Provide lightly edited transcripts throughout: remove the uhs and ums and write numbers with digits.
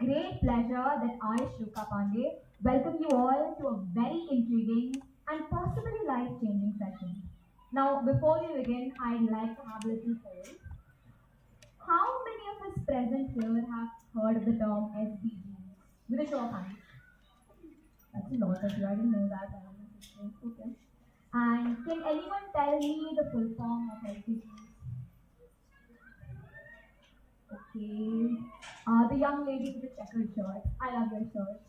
great pleasure that I, Shruka Pandey, welcome you all to a very intriguing and possibly life-changing session. Now, before we begin, I'd like to have a little poll. How many of us present here have heard of the term SDG? With a show of hands. That's a lot of you. I didn't know that. Okay. And can anyone tell me the full form of SDGs? Okay. The young lady with the checkered shirt. I love your shirt.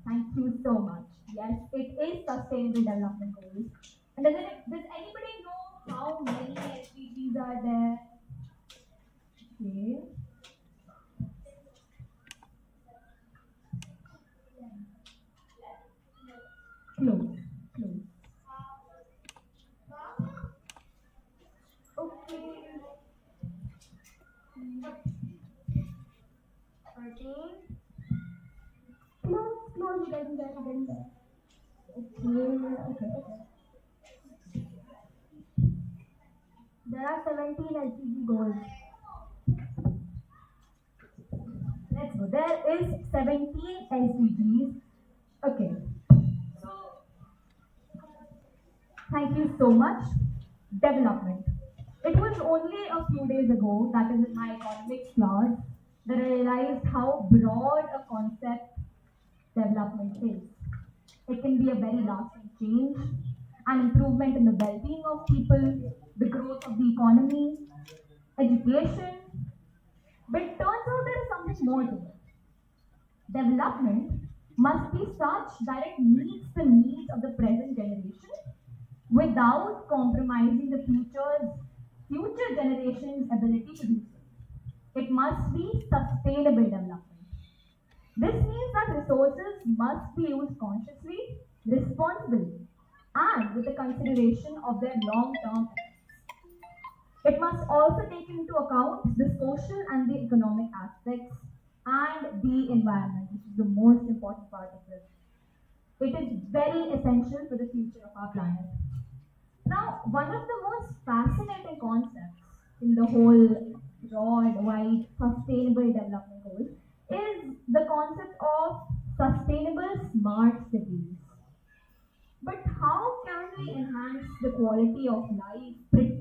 Thank you so much. Yes, it is Sustainable Development Goals. And does anybody know how many SDGs are there? Okay. Close. Okay. 13. Close, getting there. Okay. There are 17 SDG goals. Let's go. There is 17 SDGs. Okay. So, thank you so much. Development. It was only a few days ago, that is in my economics class, that I realized how broad a concept development is. It can be a very lasting change, an improvement in the well-being of people, the growth of the economy, education, but it turns out there is something more to it. Development must be such that it meets the needs of the present generation without compromising the future generation's ability to do so. It must be sustainable development. This means that resources must be used consciously, responsibly, and with the consideration of their long-term effects. It must also take into account the social and the economic aspects and the environment, which is the most important part of this. It is very essential for the future of our planet. Now, one of the most fascinating concepts in the whole broad, wide, sustainable development goals is the concept of sustainable smart cities. But how can we enhance the quality of life,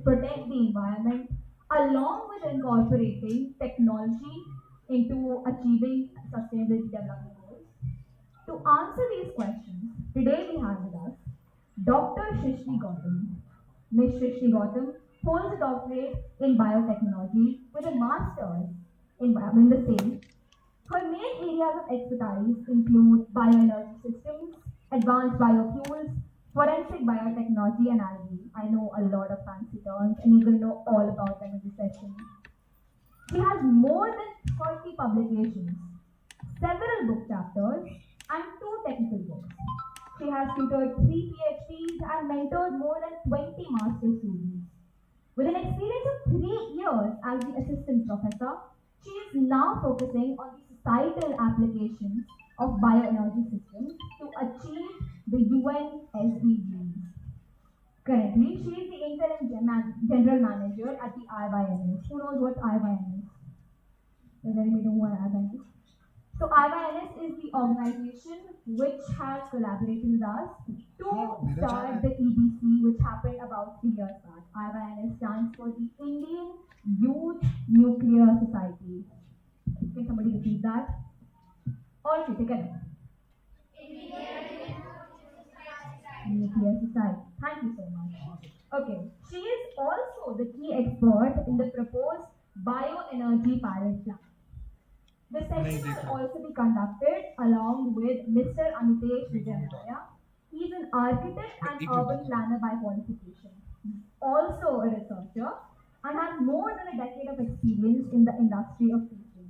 protect the environment, along with incorporating technology into achieving sustainable development goals? To answer these questions, today we have with us Dr. Shrishti Gautam. Ms. Shrishti Gautam holds a doctorate in biotechnology with a master's in the same. Her main areas of expertise include bioenergy systems, advanced biofuels, forensic biotechnology, and algae. I know a lot of fancy terms, and you're going to know all about them in this session. She has more than 30 publications, several book chapters, and 2 technical books. She has tutored 3 PhDs and mentored more than 20 master's students. With an experience of 3 years as the assistant professor, she is now focusing on the societal applications of bioenergy systems to achieve the UN SDGs. Currently, she is the interim general manager at the IYNS. Who knows what IYNS is? Does anybody know what IYNS is? So IYNS is the organization which has collaborated with us to start the EBC, which happened about 3 years back. IYNS stands for the Indian Youth Nuclear Society. Can somebody repeat that? All together. Nuclear Society. Thank you so much. Okay, she is also the key expert in the proposed bioenergy pilot plant. The session will also be conducted along with Mr. Amitesh Vijayamaya. He is an architect and urban planner by qualification. He's also a researcher and has more than a decade of experience in the industry of teaching.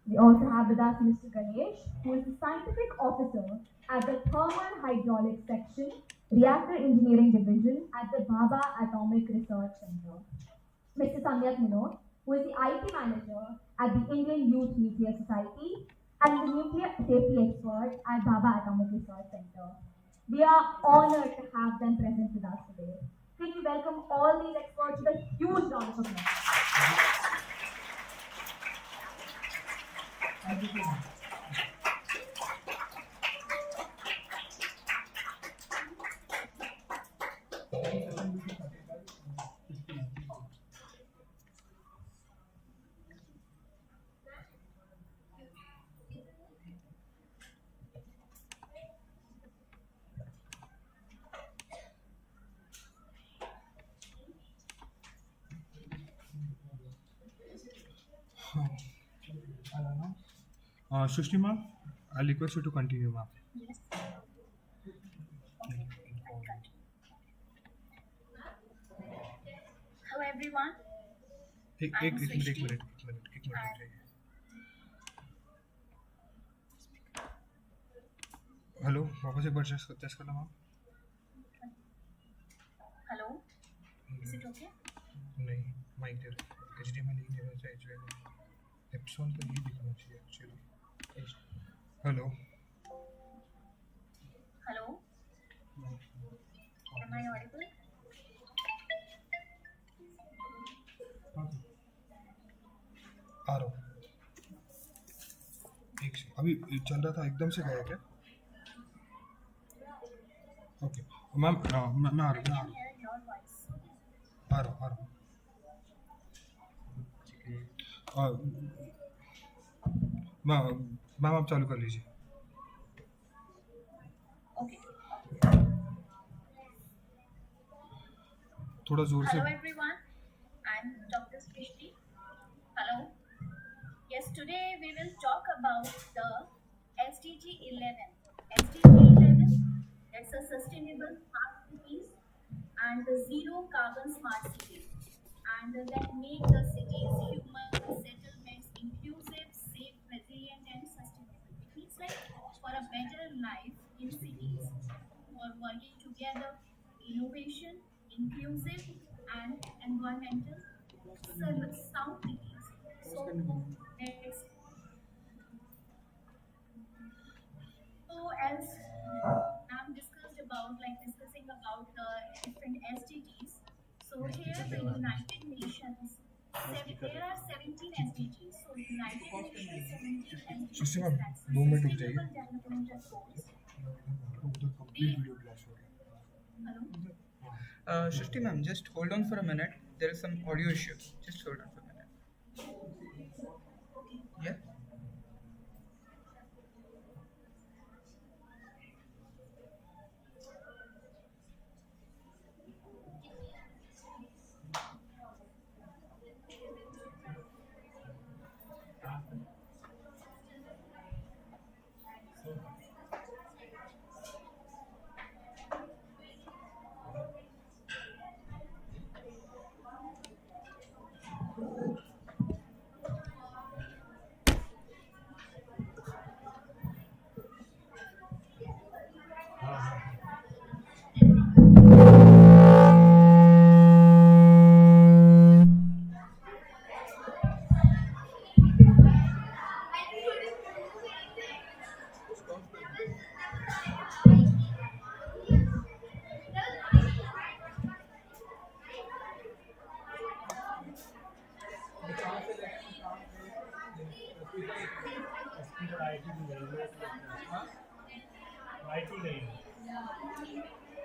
We also have with us Mr. Ganesh, who is the scientific officer at the Thermal Hydraulics Section, Reactor Engineering Division at the Bhabha Atomic Research Center. Mr. Samyak Minot, who is the IT manager at the Indian Youth Nuclear Society and the nuclear safety expert at Bhabha Atomic Research Center. We are honored to have them present with us today. Can we welcome all these experts with a huge round of applause? I don't know. Shushti ma'am, I'll request you to continue, ma'am. Hello everyone. एक minute रुक जाइए. Hello, वापस एक बार test करना ma'am. Hello. Is it okay? नहीं, mic दे रहा है. HDMI नहीं दे रहा है, एप्सॉन तो ये दिखना चाहिए actually. Hello. Hello. Am I audible? आ रहा हूँ. एक से अभी चल रहा था, एकदम से गया क्या? ओके मैम, मैं आ रहा Can हूँ. hear your voice. आ रहा हूँ. मैम आप चालू कर लीजिए. Okay. थोड़ा जोर से. Hello everyone. I'm Dr. Srishti. Hello. Yes, today we will talk about the SDG 11. SDG 11, that's a sustainable smart cities and the zero carbon smart cities, and that make the cities human settlements inclusive, safe, resilient, and sustainable. It means like for a better life in cities, for working together, innovation, inclusive, and environmental sound cities. So let's so as I'm discussing about the different SDGs. So here the United Nations, there are 17 SDGs. So United Nations 17 sushi SDGs, ma'am that's 2 minute रुक Sustainable जाइए. Development Goals. उधर complete video flash हो गया. Hello. Shruti ma'am, just hold on for a minute. There is some audio issue. Just hold on for a minute. Yeah.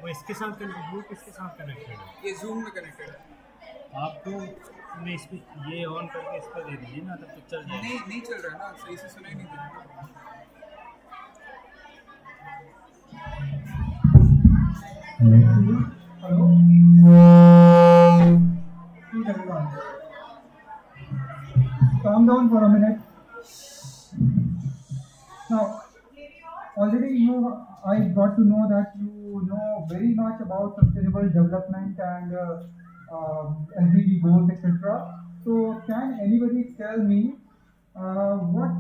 वो इसके साथ group इसके साथ कनेक्टेड है. ये Zoom में connected है. आपको मैं इस पे ये ऑन करके इस पर दे दीजिए ना, तब तक चल जाएगा. नहीं चल रहा है ना, सही से सुनाई नहीं दे रहा. Hello. Please everyone. Calm down for a minute. Now, already I got to know that you know very much about sustainable development and SDG goals, etc. So, can anybody tell me what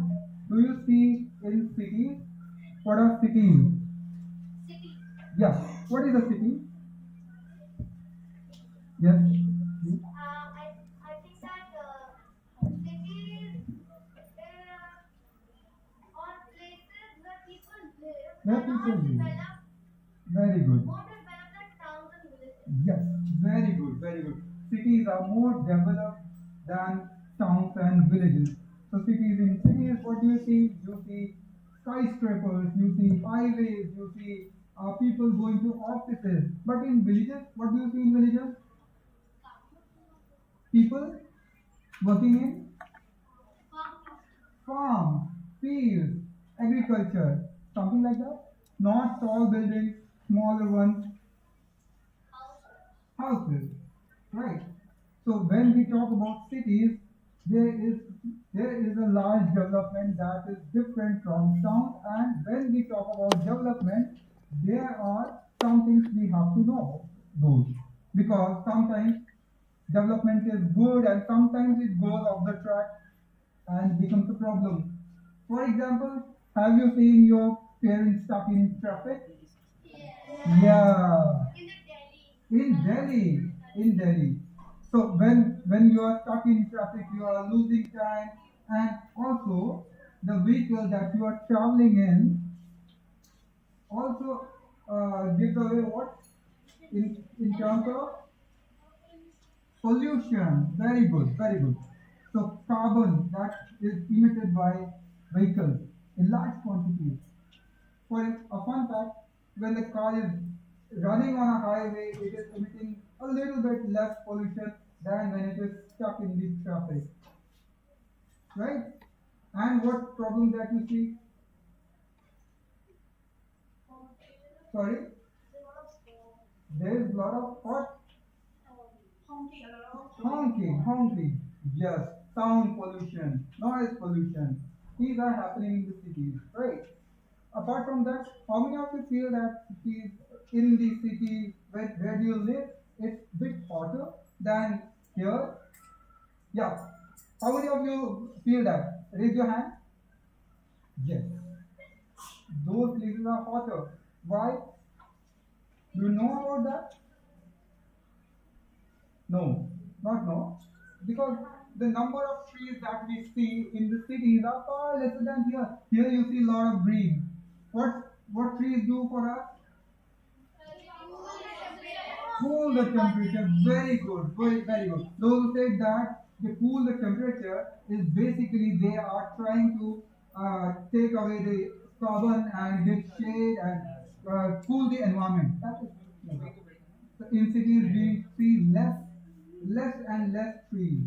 do you see in cities? What are cities? City. Yeah. What is a city? Yes. I think that cities are places where people live Where and people are live. developed, Very good. more developed than towns and villages. Yes, very good, very good. Cities are more developed than towns and villages. So cities, what do you see? You see skyscrapers, you see highways, you see people going to offices. But in villages, what do you see in villages? People working in farms, fields, agriculture, something like that. Not tall buildings, smaller ones, houses, right? So when we talk about cities, there is there is a large development that is different from sound. And when we talk about development, there are some things we have to know those, because sometimes development is good and sometimes it goes off the track and becomes a problem. For example, have you seen your parents stuck in traffic? Yeah. In Delhi. In Delhi. So when you are stuck in traffic, you are losing time, and also the vehicle that you are traveling in also gives away what in terms of pollution. Very good, very good. So carbon that is emitted by vehicles in large quantities. For a fun fact, when the car is running on a highway, it is emitting a little bit less pollution than when it is stuck in the traffic. Right? And what problem that you see? Sorry? There is a lot of what? Honking. Yes. Sound pollution, noise pollution. These are happening in the cities, right? Apart from that, how many of you feel that cities in the city where do you live, it's a bit hotter than here? Yeah. How many of you feel that? Raise your hand. Yes. Those places are hotter. Why? Do you know about that? No. Not no. Because the number of trees that we see in the cities are far lesser than here. Here you see a lot of green. What trees do for us? Cool the temperature. Very good. Very good. Those who said that they cool the temperature is basically they are trying to take away the carbon and give shade and cool the environment. That is, so in cities we see less and less trees.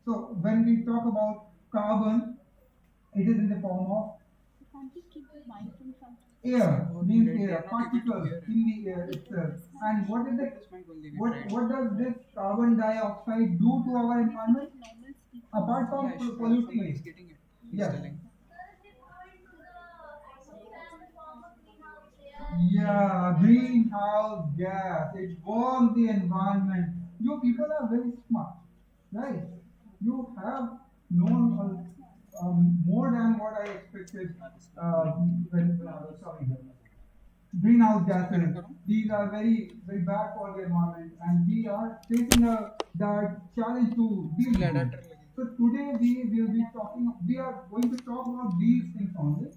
So when we talk about carbon, it is in the form of air, means air, particles in the air itself. And what does this carbon dioxide do to our environment? Apart from polluting it. Yes. Yeah, greenhouse gas. It warms the environment. You people are very smart, right? You have known more than what I expected when I was coming here. Greenhouse gases. These are very bad for the environment, and we are facing that challenge to deal with it. So today we will be talking. We are going to talk about these things only: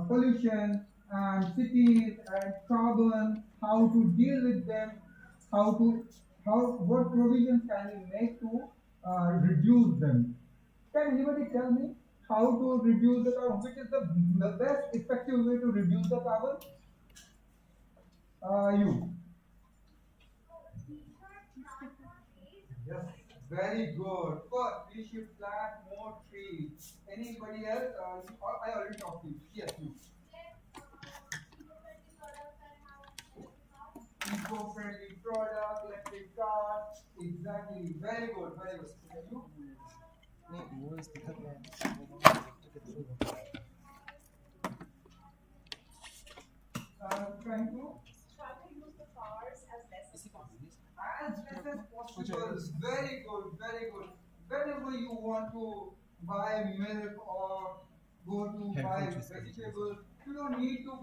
pollution and cities and carbon. How to deal with them? How to what provisions can we make to reduce them? Can anybody tell me how to reduce the carbon? Which is the best effective way to reduce the carbon? You. Yes, very good. First, we should plant more trees. Anybody else? I already talked to you. Yes, you. Eco-friendly product, electric car. Exactly. Very good. Very good. You? Trying to as less as possible. Very good, very good. Whenever you want to buy milk or go to buy vegetables, you don't need to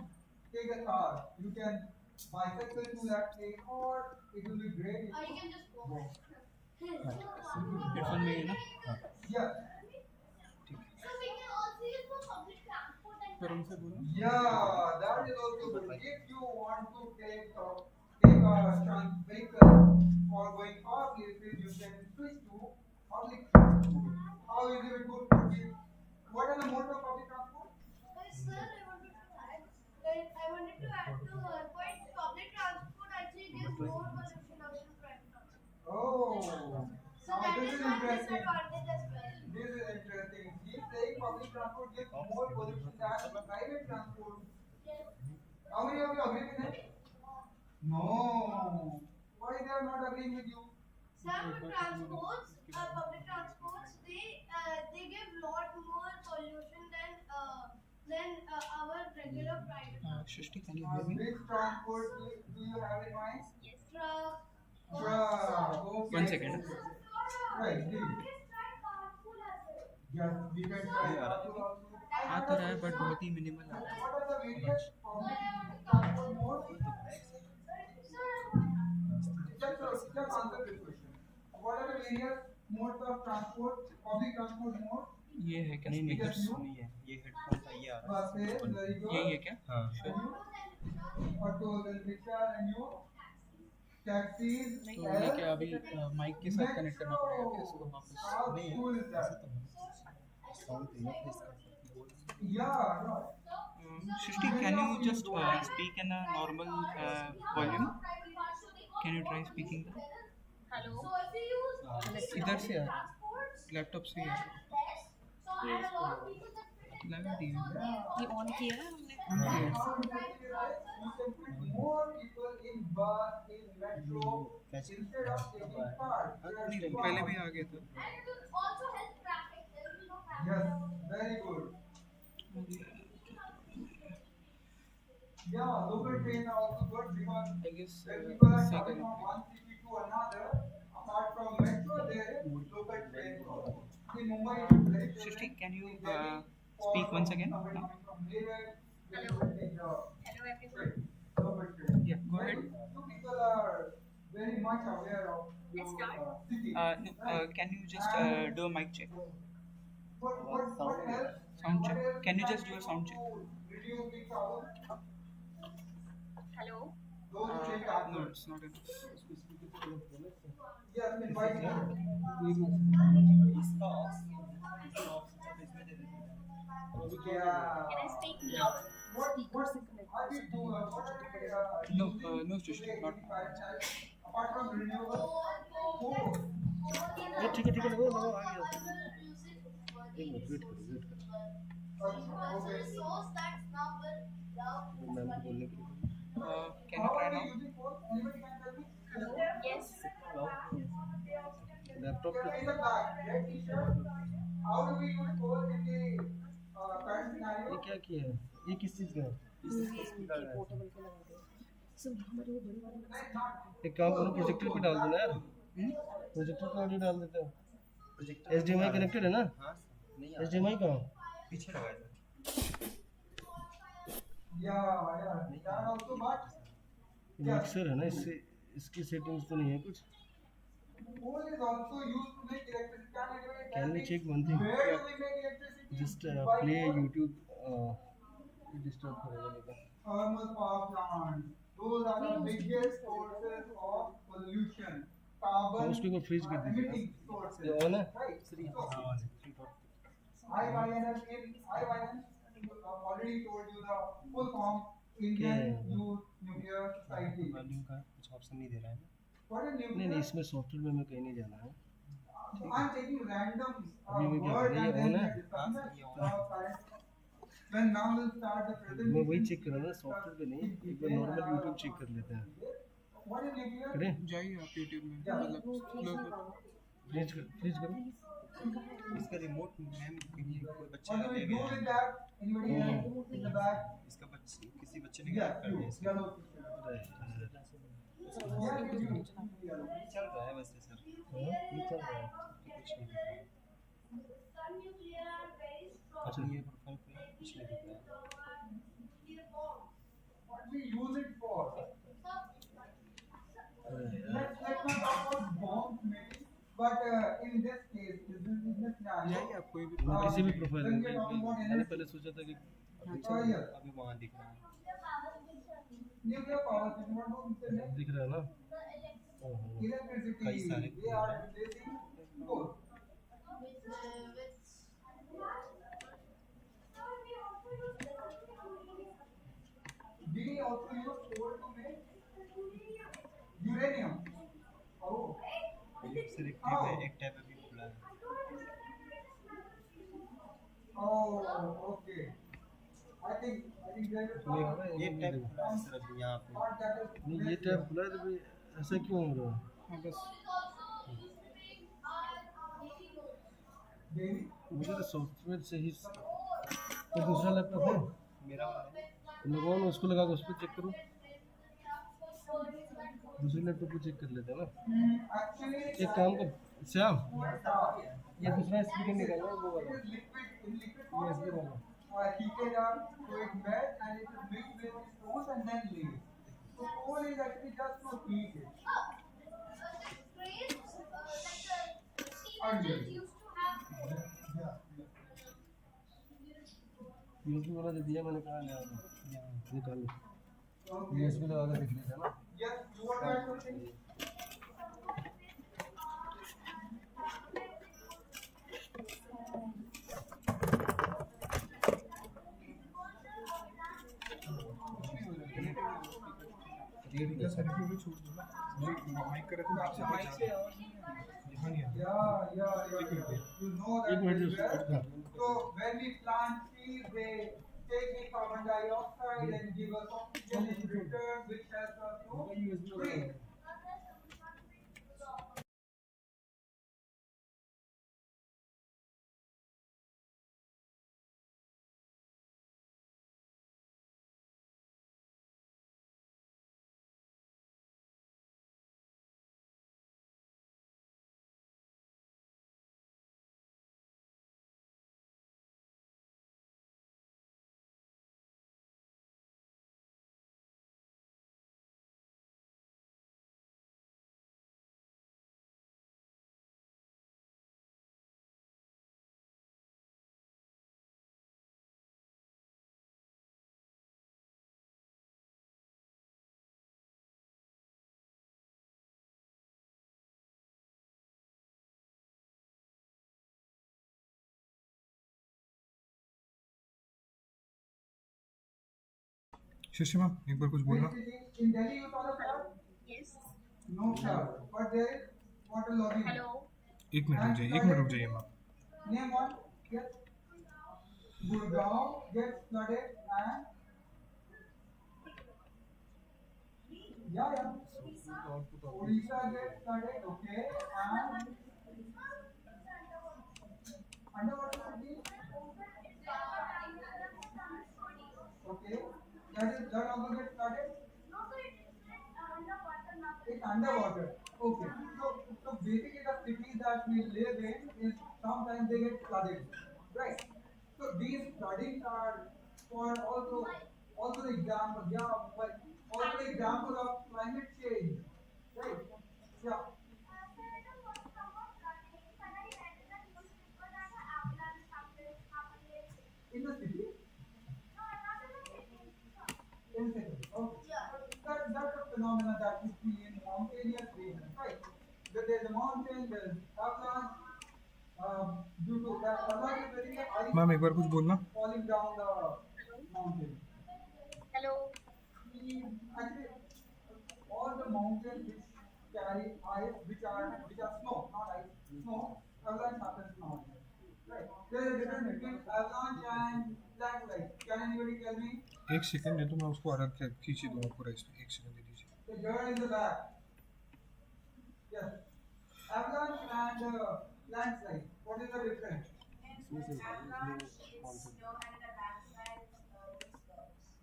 take a car. You can bicycle to that place, or it will be great. Or you can just go. Headphone में है ना? Yeah. So we can also use for public transport and फिर उनसे बोलो. Yeah, that is also good. If you want to take a vehicle for going off places, you can switch to public transport. How is it good for you? What are the modes of public transport? Sir, I wanted to add to her point. Public transport actually gives more pollution out than private transport. Oh, So now that this is is one interesting. disadvantage as well. This is interesting. He's saying public transport gives more pollution than private transport. Yes. How many of you agree with him? No. Why they are not agreeing with you? Some transports, public transports, they give lot Srishti, can you hear me? Which transport do you have in mind? Yes, truck. Truck. Okay. 1 second. Right. Yes, we can try carpool also. आ तो रहा है but बहुत ही minimal आ रहा है. What are the various public transport modes? Just answer this question. What are the various modes of transport, public transport modes? ये है क्या नहीं नहीं Yes, you. नहीं है ये हेडफोन था ये आ रहा Buses, very good. यही है क्या? हाँ And you? Autos and rickshaws and you? Taxis. तो ये क्या अभी माइक के साथ कनेक्ट करना पड़ेगा क्या इसको वापस? How नहीं cool is that? साउंड तो ये इसका Yeah. Srishti, can you just speak in a normal volume? Can you try speaking that? Hello. इधर से आ रहा है, लैपटॉप से ही आ रहा है. लगा दी है. ये ऑन किया है हमने. Now you can put more people in bus, in metro, instead of taking cars. पहले भी आ गए थे. Yes, very good. Yeah, local trains are also good because I guess when people are say traveling from करें. one city to another, apart from metro, there is local trains also. In Mumbai, it is very Srishti, famous. can you In Delhi, speak for once again? somebody coming from Railway, they Hello. will take the Hello, everyone. train, local train. Yeah, go ahead. You people are very much aware of Let's start. city. No, can you just do a mic check? What else? Sound check. What else Can you can just do a sound check? to reduce the problem? Hello. Those who take No, answers. it's not enough. Yes, invite them. Yeah. Can I speak loud? What are we doing? What are we No, using no, Srishti, today not in Parachute? Apart from renewable food. ये ठीक है लगो लगो आ गया एक minute wait करो Okay. Ma'am को बोलने के लिए Can you How try are we now? using phone? Anybody can tell me? Yes. Laptop In the back, red t-shirt. How do we use phone in the current scenario? ये क्या किया है ये किस चीज का है पोर्टेबल के लगा दो. सब हमारे वो बड़ी वाली एक काम करो प्रोजेक्टर पे डाल दो ना यार प्रोजेक्टर पे ऑडियो डाल देते हो HDMI कनेक्टेड है ना HDMI कहाँ पीछे लगा है. Yeah. That also, but mixer है ना इससे इसकी सेटिंग्स तो नहीं है कुछ coal is also used to make electricity. Can we check one thing? Where do we make electricity? Just By play coal. YouTube disturb करेगा लेकिन Thermal power plants. Those are the biggest sources of pollution. Carbon उसको को freeze कर दीजिए emitting sources. ये on है Right. IYNS already told you the full form Indian Youth Nuclear Society. Volume का कुछ ऑप्शन नहीं दे रहा है ना What is नहीं nuclear? इसमें सॉफ्टवेयर में हमें कहीं नहीं जाना है I'm taking random अभी भी क्या word ये and on then है? we are discussing current. Then now we'll start the presentation. मैं वही चेक कर रहा था सॉफ्टवेयर पे नहीं एक बार नॉर्मल यूट्यूब चेक कर लेते हैं What is nuclear? करें जाइए आप YouTube में. Yeah. मतलब slow करो. फ्रीज करो इसका रिमोट मैम कोई बच्चे What do we ले do गए with that? Anybody else in the back? इसका बच्चे किसी बच्चे ने Yeah, गायब कर you. दिया इसको. Yellow t-shirt. Yeah, you. Yellow. चल रहा है वैसे सर ये चल रहा है कुछ नहीं दिख रहा है. अच्छा ये प्रोफाइल पे कुछ नहीं दिख रहा है. What we use it for? Let's not talk about bombs maybe, but in this case, in this scenario, जाइए आप कोई भी. किसी भी प्रोफाइल when में we are talking about मैंने energy, पहले सोचा था कि yes, अभी वहाँ दिख रहा है. nuclear power station, what do we say? दिख रहा है ना ओहो Electricity, कई सारे they are replacing coal. We also use coal to make uranium. Oh, sir एक टैब अभी खुला है. oh, okay. I think there is ये है ना ये टैब खुला है सर अभी यहाँ पे. part that is नहीं ये टैब खुला है तो भाई ऐसा क्यों हो रहा है हाँ बस. daily. मुझे तो सॉफ्टवेयर से ही कोई दूसरा लैपटॉप है मेरा वाला है. लगाओ ना, उसको लगा के उस पर चेक करो, दूसरे लैपटॉप पे चेक कर लेते हैं ना। Actually, एक काम कर श्याम, ये दूसरा स्पीकर निकालना है, वो वाला USB वाला। heated up to it melt and it is mixed with stones and then laid. So coal is actually just to heat it. USB वाला दे दिया मैंने, कहा निकाल लो, USB लगा के देख लीजिए ना। Yes, you want to add something? Speaker सारे को भी छोड़ दो ना, माइक कर रखो पीछे यहाँ नहीं आता। Yeah. You know that एक मिनट very just well. कर। So when we plant trees, they take the carbon dioxide and give us oxygen in return, which helps us to breathe. शिष्य मैम एक बार कुछ बोलना। Basically, in Delhi, you saw the flood? Yes. No flood, but there is water logging. Hello. एक minute रुक जाइए ma'am. Name one. Yes. Gurgaon gets flooded and yeah. Odisha gets flooded, okay, and underwater city. Okay, that also gets flooded. It's underwater. Okay, so basically the cities that we live in is sometimes they get flooded, right? So these floodings are for also the example, but also the example of climate change, right? Yeah. In the city? In the city. Okay. That's a phenomenon that we see in mountainous regions, right? There's a mountain, there's avalanche. Due to that, avalanche is very ice ma'am एक बार कुछ बोलना। falling down the mountain. Hello. Actually, all the mountains which carry ice, which are snow, not ice, snow, avalanche happens now. Right. There is a difference between avalanche and landslide. Can anybody tell me? एक second दे तो मैं उसको अलग खींच दूंगा पूरा इसमें, एक सेकंड दे दीजिए। The girl in the back. Yes. Avalanche and landslide. What is the difference?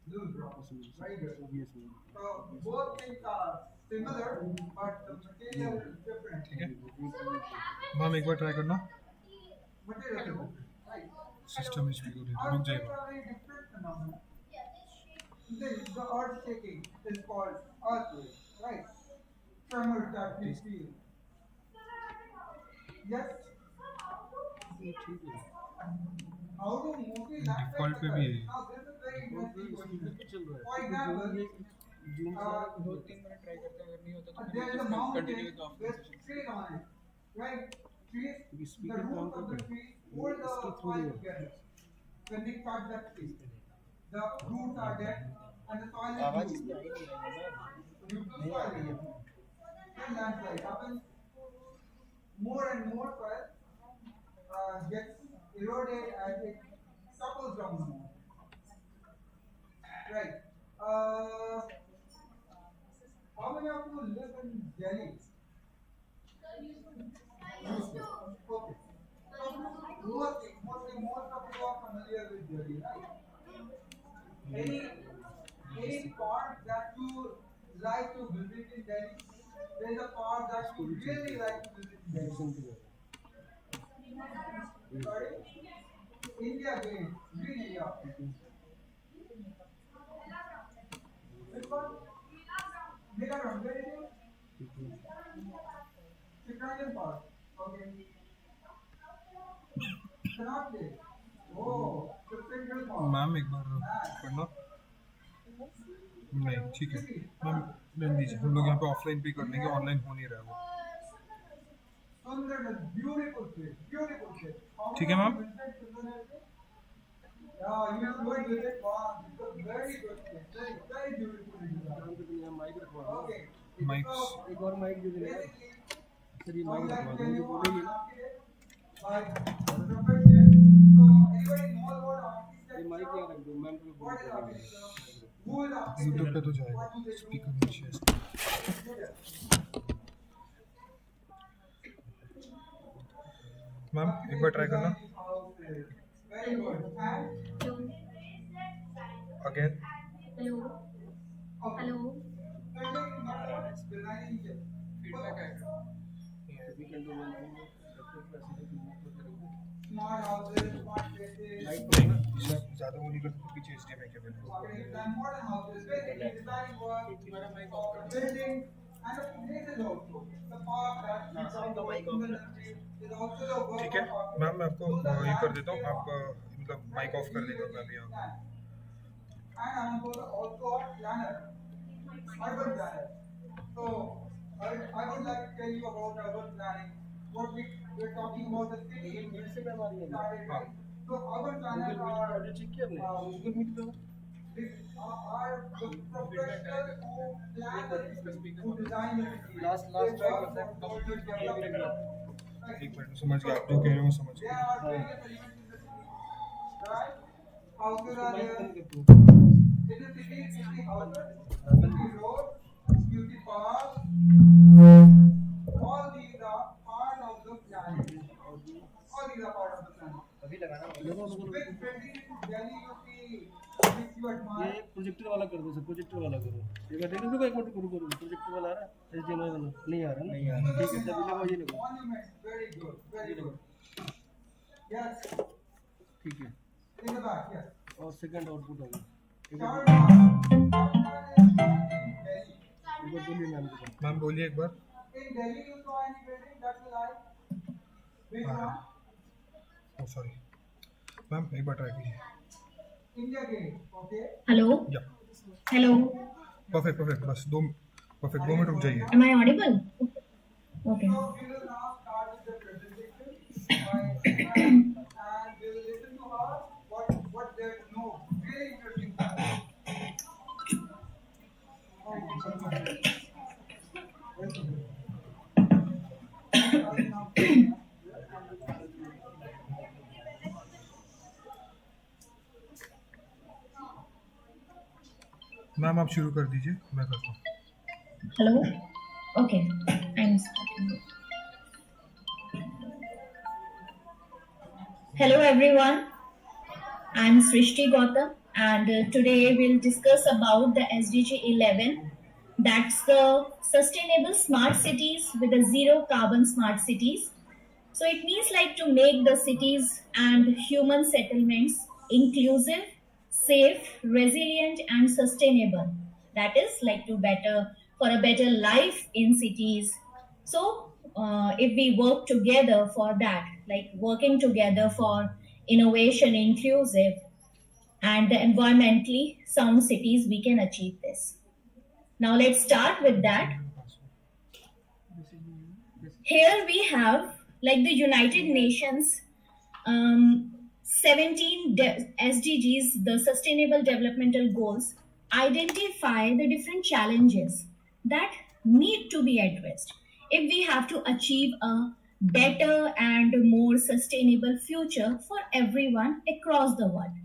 Loose rock. Very good. So both things are similar, but the material is different. ठीक है मैम एक बार ट्राई करना। Material is different. Right. System is रुक जाइए Earthquakes ma'am. are very different phenomena. The earth shaking is called earthquake, right? Tremors that we feel. Yes. How do mostly Default पे भी है। Now this is very interesting question. For example, दो तीन minute try करते हैं, अगर नहीं होता तो there is a mountain continue with of with trees on it, right? Trees, the speaker roots of the tree hold the soil together. When we cut the tree, the roots are dead and the soil is loose. Due to soil erosion, then landslide happens. More and more soil gets eroded and it suffers down the mountain. Right. How many of you live in Delhi? Okay. So mostly most of you are familiar with Delhi, right? really like to visit Delhi. Sorry? India Gate, green area. Which one? Milagram, where is it? Chicago Park. Okay. Cannot Gate. Oh, the Central Park. Ma'am एक बार पढ़ना नहीं ठीक है ma'am रहने दीजिए हम लोग यहाँ पे ऑफलाइन पे कर लेंगे ऑनलाइन हो नहीं रहा है वो Sundargarh, beautiful place, beautiful place. ठीक है ma'am Yeah, you should go and visit once. It's a very good place, very beautiful. Mic रखवा दो Okay. माइक्स एक और माइक दे देना सर ये I माइक would like रखवा to दो tell मुझे you बोलेगी by profession. So anybody knows what architecture? ये माइक यहाँ रख दो मैम को What is बोल architecture? Who is यूट्यूब पे architecture? तो जाएगा What do they do? Speaker नीचे है इसका। मैम एक बार ट्राई करना Very good. And again Hello. Hello. feedback आएगा. we can do one thing Smart houses, smart places. Light नहीं ज़्यादा वो नहीं करते पीछे HDMI के बिना Modern houses, basically design work, building, and the places also. The park, is also the work ठीक है मैम मैं आपको ये कर देता हूँ आप मतलब माइक ऑफ कर देगा मैं अभी यहाँ And I'm also a planner, urban planner. So I would like to tell you about urban planning. What we're talking about the city. से मैं मारी है So urban planners are audio check किया आपने गूगल मीट पे are the professionals who plan the city, who design the city. Last They try work करते हैं for social development. एक मिनट समझ गया आप जो कह रहे हो समझ There गया are various elements in the city, right? Houses are mic there. बंद कर दो In the city, city houses, city roads, beauty parks, all these are part of the planning. All these are part of the planning. अभी लगाना पड़ेगा With friendly to Delhi, you see, which you ये admire. Projector वाला कर दो sir projector वाला करो एक बार देखो एक मिनट करो प्रोजेक्टर वाला आ रहा है एचडीएमआई वाला नहीं आ रहा ना नहीं आ रहा ठीक है तब लगाओ ये लगाओ Monuments, very good, very good. Yes, ठीक है in the back, yes. और सेकंड आउटपुट होगा एक Third बार one, बोलिए मैम को मैम बोलिए एक बार in Delhi, you saw any building that's alive? Which one? Oh sorry ma'am एक बार ट्राई कीजिए India Gate, okay? Hello? या Hello? परफेक्ट परफेक्ट बस दो परफेक्ट 2 मिनट रुक जाइए Am I audible? Okay. So we will now start with the presentation and we will listen to her what there is no really interesting fact. Ma'am आप शुरू कर दीजिए मैं करता हूँ Hello? Okay. I'm starting. Hello everyone. I'm Srishti Gautam and today we'll discuss about the SDG 11. That's the Sustainable Smart Cities with a Zero Carbon Smart Cities. So it means like to make the cities and human settlements inclusive, safe, resilient and sustainable. That is like to for a better life in cities. So if we work together for that, like working together for innovation, inclusive and the environmentally sound cities, we can achieve this. Now let's start with that. Here we have like the United Nations 17 SDGs, the Sustainable Developmental Goals, identify the different challenges that need to be addressed if we have to achieve a better and more sustainable future for everyone across the world.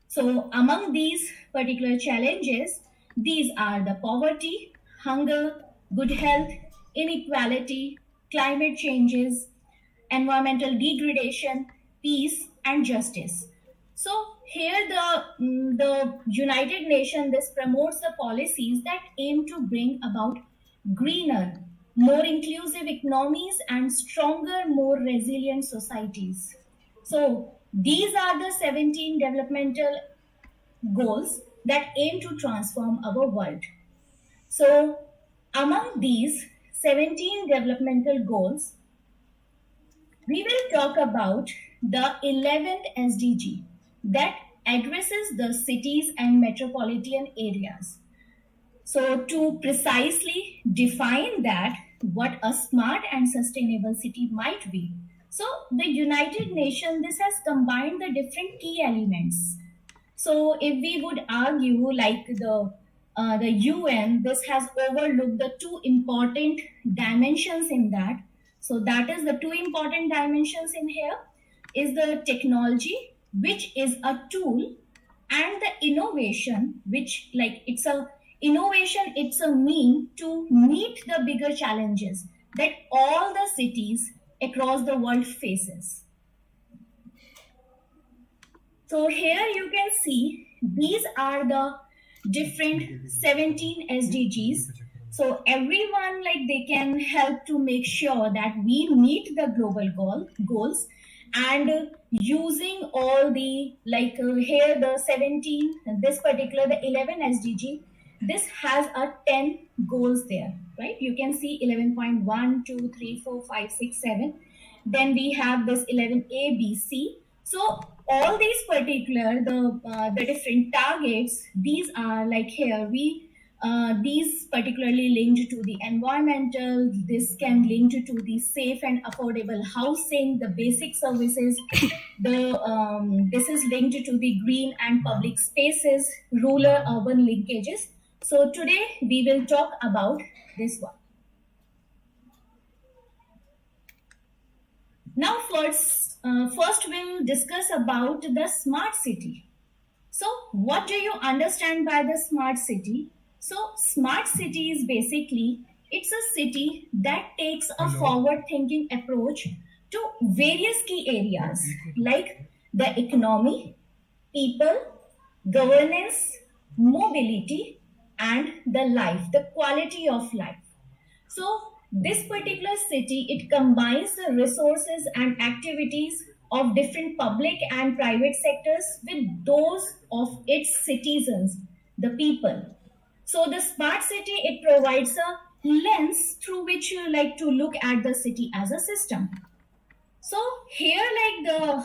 So among these particular challenges, these are the poverty, hunger, good health, inequality, climate changes, environmental degradation, peace, and justice. So here the United Nations this promotes the policies that aim to bring about greener, more inclusive economies, and stronger, more resilient societies. So these are the 17 developmental goals that aim to transform our world. So among these 17 developmental goals, we will talk about the 11th SDG that addresses the cities and metropolitan areas. So to precisely define that, what a smart and sustainable city might be. So the United Nations, this has combined the different key elements. So if we would argue like the UN, this has overlooked the two important dimensions in that. So that is the two important dimensions in here is the technology, which is a tool, and the innovation, which like it's a innovation, it's a mean to meet the bigger challenges that all the cities across the world faces. So here you can see these are the different 17 SDGs. So everyone like they can help to make sure that we meet the global goals, and using all the like here the 17, this particular the 11 SDG, this has a 10 goals there, right? You can see 11.1, 2, 3, 4, 5, 6, 7. Then we have this 11 ABC. So all these particular the different targets, these are like here we these particularly linked to the environmental, this can link to the safe and affordable housing, the basic services, the this is linked to the green and public spaces, rural urban linkages. So today we will talk about this one. Now first we'll discuss about the smart city. So what do you understand by the smart city? So smart city is basically, it's a city that takes a forward thinking approach to various key areas like the economy, people, governance, mobility, and the quality of life. So this particular city, it combines the resources and activities of different public and private sectors with those of its citizens, the people. So the smart city, it provides a lens through which you like to look at the city as a system. So here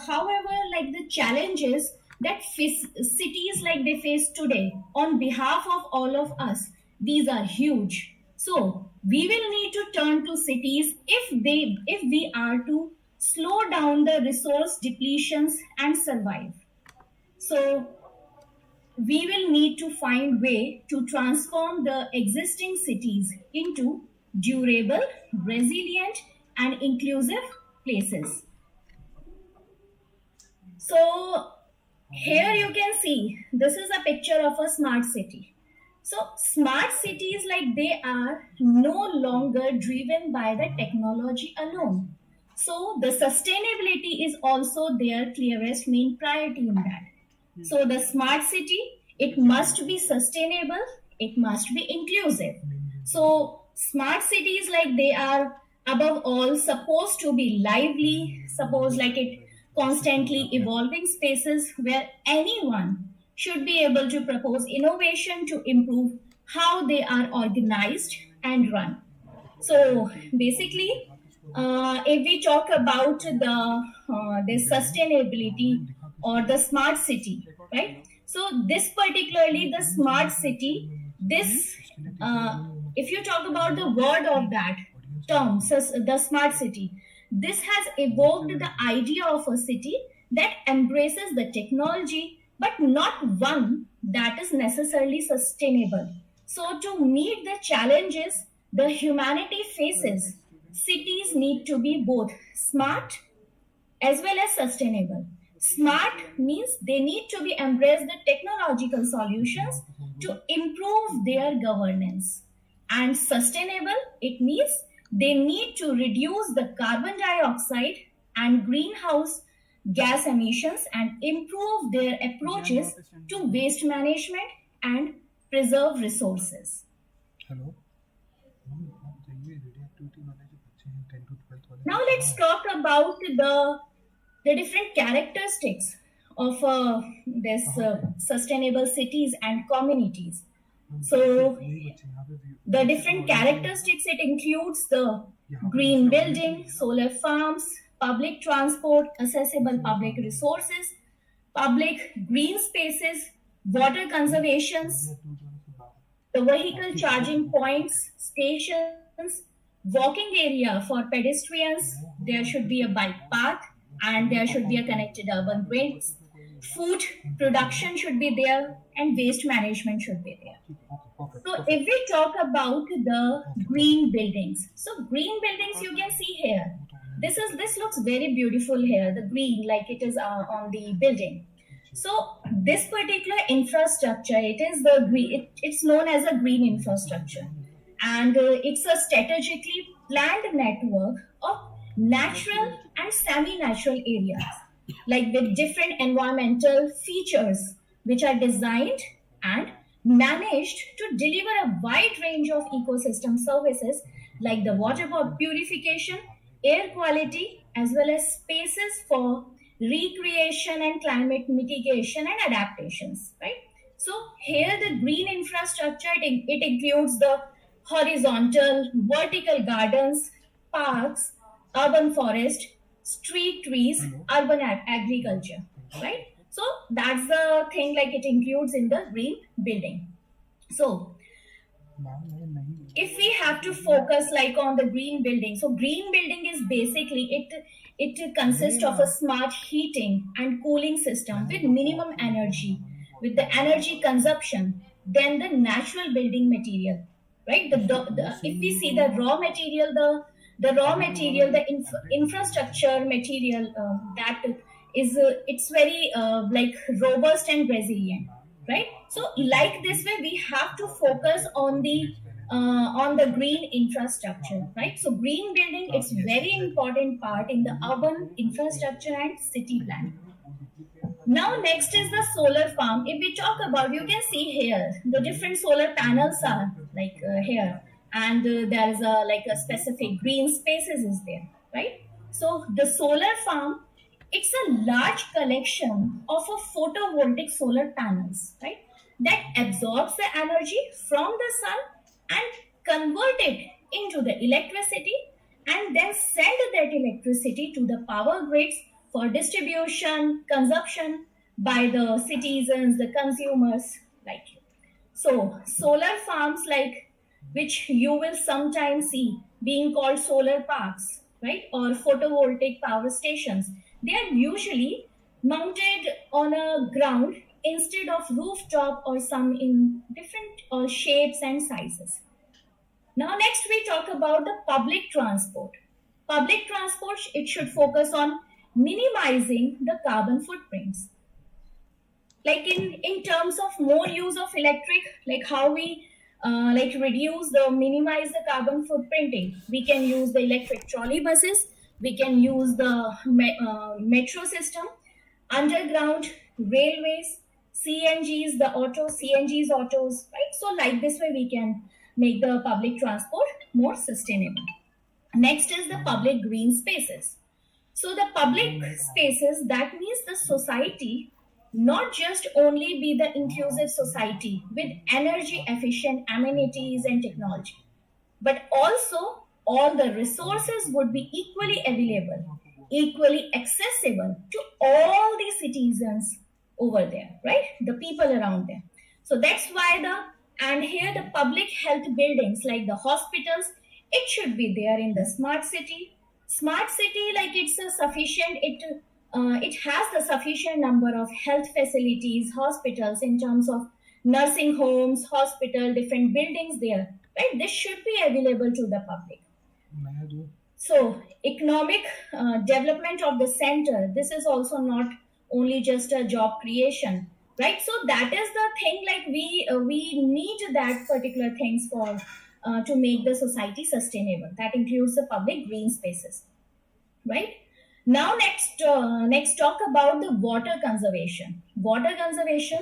however the challenges that cities like they face today on behalf of all of us, these are huge. So we will need to turn to cities if we are to slow down the resource depletions and survive. So we will need to find way to transform the existing cities into durable, resilient, and inclusive places. So here you can see, this is a picture of a smart city. So smart cities like they are no longer driven by the technology alone. So the sustainability is also their clearest main priority in that. So the smart city, it must be sustainable, it must be inclusive. So smart cities like they are above all supposed to be lively, suppose like it constantly evolving spaces where anyone should be able to propose innovation to improve how they are organized and run. So basically, if we talk about the sustainability or the smart city, right? So this particularly the smart city, this if you talk about the word of that term, so the smart city, this has evoked the idea of a city that embraces the technology, but not one that is necessarily sustainable. So to meet the challenges the humanity faces, cities need to be both smart as well as sustainable. Smart means they need to be embrace the technological solutions to improve their governance. And sustainable, it means they need to reduce the carbon dioxide and greenhouse gas emissions and improve their approaches to waste management and preserve resources. Hello हम चाहिए radioactive 10 to 12 वाले Now let's talk about the different characteristics of this sustainable cities and communities. So वही बच्चे यहाँ पे view the different characteristics, it includes the green building, solar farms, public transport, accessible public resources, public green spaces, water conservations, the vehicle charging points, stations, walking area for pedestrians, there should be a bike path, and there should be a connected urban grids. Food production should be there, and waste management should be there. So if we talk about the green buildings, so green buildings you can see here. This looks very beautiful here, the green, like it is on the building. So this particular infrastructure, it is the green. It's known as a green infrastructure, and it's a strategically planned network of natural and semi-natural areas, like with different environmental features, which are designed and managed to deliver a wide range of ecosystem services like the water purification, air quality, as well as spaces for recreation and climate mitigation and adaptations, right? So here the green infrastructure, it includes the horizontal, vertical gardens, parks, urban forest, street trees, urban agriculture, right? So that's the thing, like it includes in the green building. So if we have to focus like on the green building, so green building is basically it consists of a smart heating and cooling system with minimum energy, with the energy consumption than the natural building material, right? If we see the raw material, the infrastructure material, that is it's very like robust and resilient, right? So like this way we have to focus on the green infrastructure, right? So green building, it's very important part in the urban infrastructure and city plan. Now next is the solar farm. If we talk about, you can see here the different solar panels are like here, and there is a specific green spaces is there, right? So the solar farm, it's a large collection of a photovoltaic solar panels, right, that absorbs the energy from the sun and convert it into the electricity, and then send that electricity to the power grids for distribution, consumption by the citizens, the consumers like you. So solar farms, like which you will sometimes see being called solar parks, right, or photovoltaic power stations, they are usually mounted on a ground instead of rooftop, or some in different shapes and sizes. Now next we talk about the public transport. Public transport, it should focus on minimizing the carbon footprints. Like in terms of more use of electric, like how we minimize the carbon footprinting, we can use the electric trolley buses, we can use the metro system, underground railways, CNGs, autos, right? So like this way we can make the public transport more sustainable. Next is the public green spaces. So the public spaces, that means the society not just only be the inclusive society with energy efficient amenities and technology, but also all the resources would be equally available, equally accessible to all the citizens over there, right? The people around there. So that's why and here the public health buildings like the hospitals, it should be there in the smart city. Smart city, like it has the sufficient number of health facilities, hospitals, in terms of nursing homes, hospital, different buildings there, right? This should be available to the public. So economic development of the center, this is also not only just a job creation, right? So that is the thing, like we need that particular things for to make the society sustainable. That includes the public green spaces, right? Now next talk about the water conservation. Water conservation,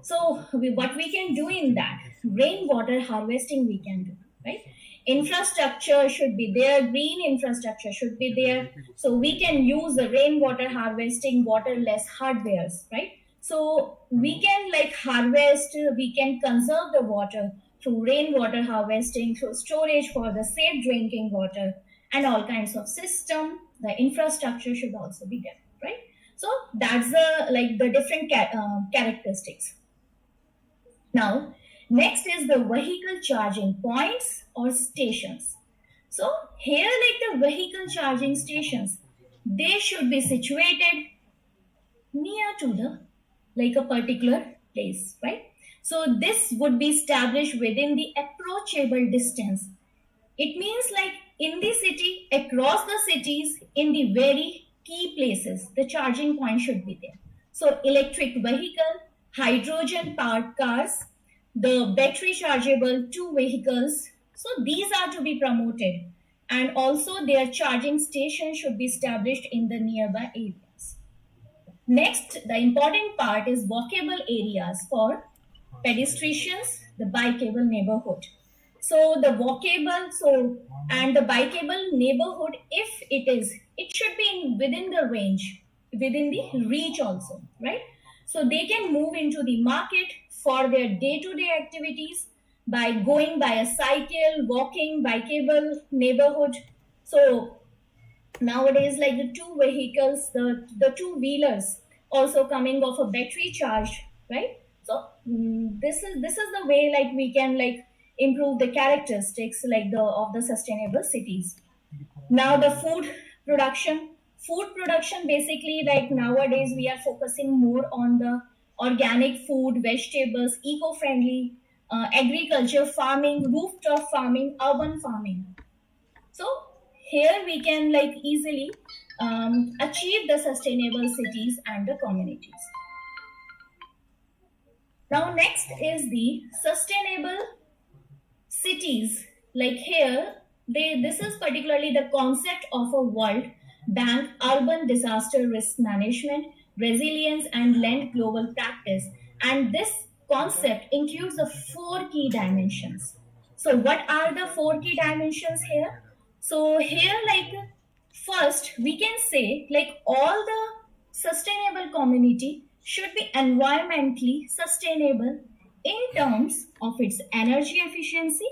so what we can do in that, rainwater harvesting we can do, right? Infrastructure should be there, green infrastructure should be there. So we can use the rainwater harvesting, waterless hardwares, right? So we can like harvest, we can conserve the water through rainwater harvesting, through storage for the safe drinking water, and all kinds of system. The infrastructure should also be there, right? So that's the different characteristics. Now, next is the vehicle charging points or stations. So here, like the vehicle charging stations, they should be situated near to the like a particular place, right? So this would be established within the approachable distance. It means like in the city, across the cities, in the very key places, the charging point should be there. So electric vehicle, hydrogen powered cars, the battery chargeable 2 vehicles. So these are to be promoted, and also their charging station should be established in the nearby areas. Next, the important part is walkable areas for pedestrians, the bikeable neighborhood. So the walkable, and the bikeable neighborhood, if it should be within the range, within the reach also, right? So they can move into the market for their day-to-day activities by going by a cycle, walking, bikeable neighborhood. So nowadays, like the 2 vehicles, the 2-wheelers also coming off a battery charge, right? So this is the way like we can like improve the characteristics like of the sustainable cities. Now the food production basically, like nowadays we are focusing more on the organic food, vegetables, eco-friendly agriculture, farming, rooftop farming, urban farming. So here we can like easily achieve the sustainable cities and the communities. Now next is the sustainable cities. Like here, this is particularly the concept of a World Bank urban disaster risk management, resilience and land global practice. And this concept includes the 4 key dimensions. So what are the 4 key dimensions here? So here, like first we can say like all the sustainable community should be environmentally sustainable in terms of its energy efficiency,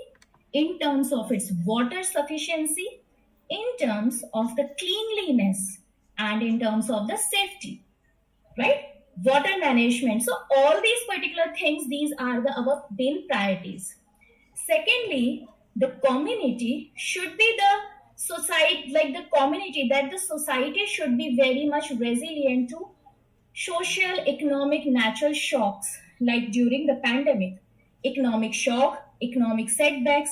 in terms of its water sufficiency, in terms of the cleanliness, and in terms of the safety, right? Water management. So all these particular things, these are our main priorities. Secondly, the community should be the society, like the community, that the society should be very much resilient to social, economic, natural shocks, like during the pandemic, economic shock, economic setbacks,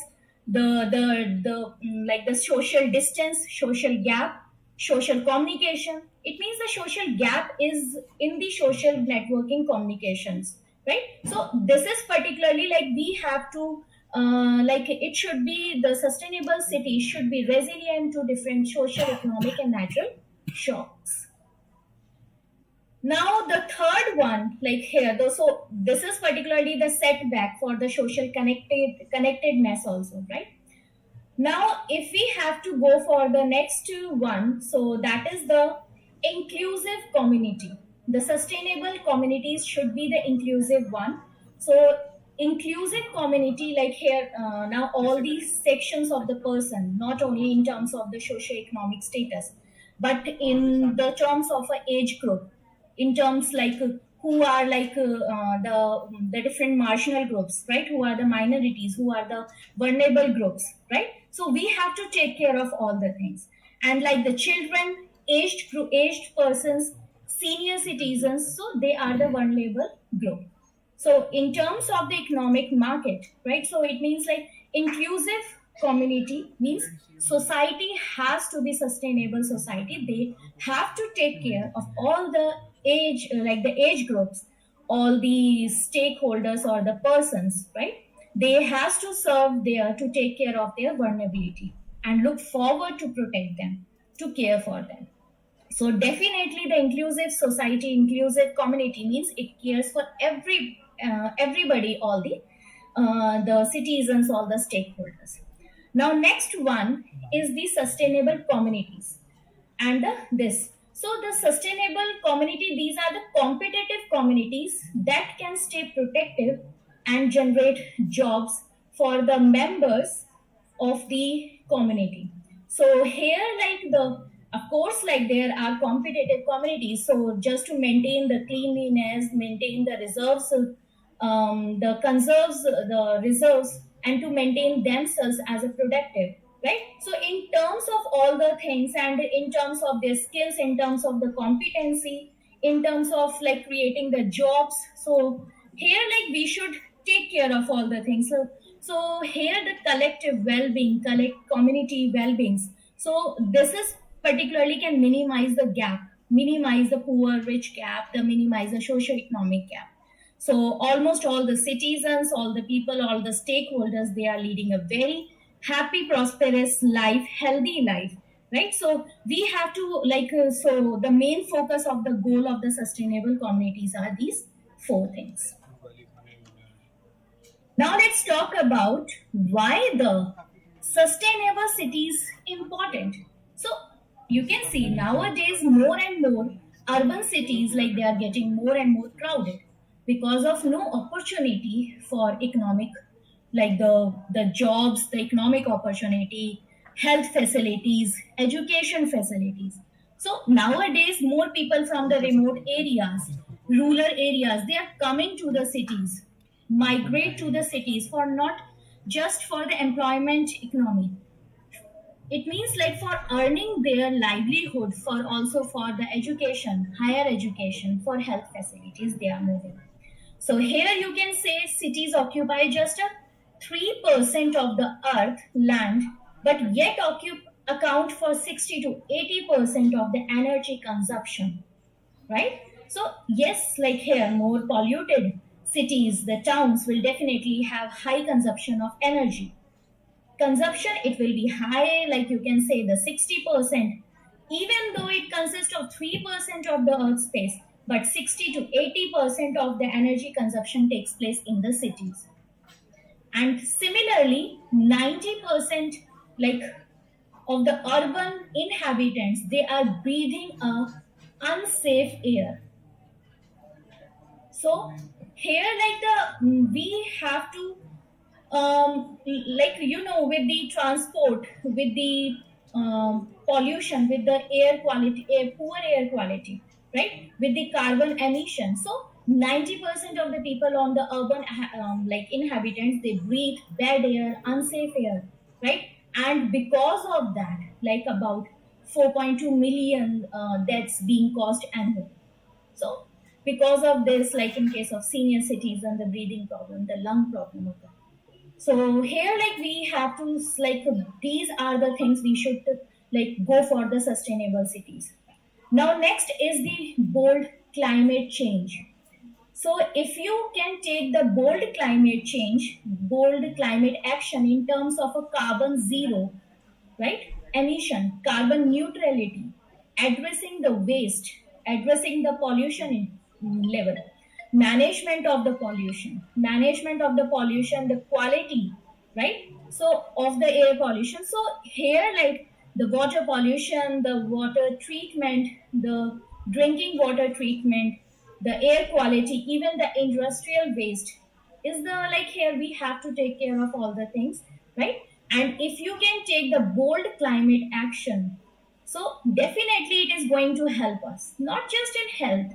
the social distance, social gap, social communication. It means the social gap is in the social networking communications, right? So this is particularly like we have to like it should be the sustainable city should be resilient to different social, economic and natural shocks. Now the third one, like here, so this is particularly the setback for the social connectedness also, right? Now, if we have to go for the next one, so that is the inclusive community. The sustainable communities should be the inclusive one. So inclusive community, like here, now all these sections of the person, not only in terms of the socio-economic status, but in the terms of an age group, in terms like who are like the different marginal groups, right? Who are the minorities, who are the vulnerable groups, right? So we have to take care of all the things. And like the children, aged persons, senior citizens, so they are the vulnerable group. So in terms of the economic market, right? So it means like inclusive community means society has to be sustainable society. They have to take care of all the age, like the age groups, all the stakeholders or the persons, right? They has to serve there to take care of their vulnerability and look forward to protect them, to care for them. So definitely the inclusive society, inclusive community means it cares for everybody, all the citizens, all the stakeholders. Now, next one is the sustainable communities and this. So the sustainable community, these are the competitive communities that can stay protective and generate jobs for the members of the community. So here, like of course, like there are competitive communities. So just to maintain the cleanliness, maintain the reserves, the conserves the reserves, and to maintain themselves as a productive, right? So in terms of all the things, and in terms of their skills, in terms of the competency, in terms of like creating the jobs, so here like we should take care of all the things. So here the collective well-being, community well-beings, so this is particularly can minimize the gap, minimize the poor rich gap, the minimize the socio-economic gap. So almost all the citizens, all the people, all the stakeholders, they are leading a very happy, prosperous life, healthy life, right? So we have to so the main focus of the goal of the sustainable communities are these four things. Now let's talk about why the sustainable cities important. So you can see nowadays more and more urban cities, like they are getting more and more crowded because of no opportunity for economic, like the jobs, the economic opportunity, health facilities, education facilities. So nowadays more people from the remote areas, rural areas, they are coming to the cities, migrate to the cities for not just for the employment economy. It means like for earning their livelihood, for also for the education, higher education, for health facilities, they are moving. So here you can say cities occupy just a 3% of the earth land, but yet account for 60 to 80% of the energy consumption, right? So yes, like here, more polluted cities, the towns will definitely have high consumption of energy. Consumption, it will be high, like you can say the 60%, even though it consists of 3% of the earth space, but 60 to 80% of the energy consumption takes place in the cities. And similarly, 90% like of the urban inhabitants, they are breathing a unsafe air. So here we have to with the transport, with the pollution, with the air quality, poor air quality, right, with the carbon emission. So 90% of the people on the urban inhabitants, they breathe bad air, unsafe air, right? And because of that, like about 4.2 million deaths being caused annually. So because of this, like in case of senior citizens, the breathing problem, the lung problem of that. So here, like we have to these are the things we should go for the sustainable cities. Now, next is the bold climate change. So if you can take the bold climate change, bold climate action in terms of a carbon zero, right, emission, carbon neutrality, addressing the waste, addressing the pollution level, management of the pollution, the quality, right? So of the air pollution. So here, like the water pollution, the water treatment, the drinking water treatment, the air quality, even the industrial waste is the here we have to take care of all the things, right? And if you can take the bold climate action, so definitely it is going to help us, not just in health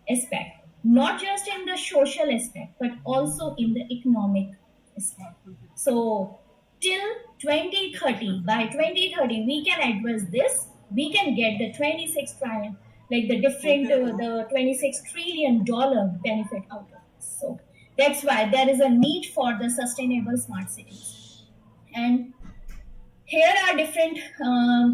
aspect, not just in the social aspect, but also in the economic aspect. So till 2030, by 2030, we can address this. We can get the 26 trillion, like the different, the $26 trillion benefit out of this. So that's why there is a need for the sustainable smart cities. And here are different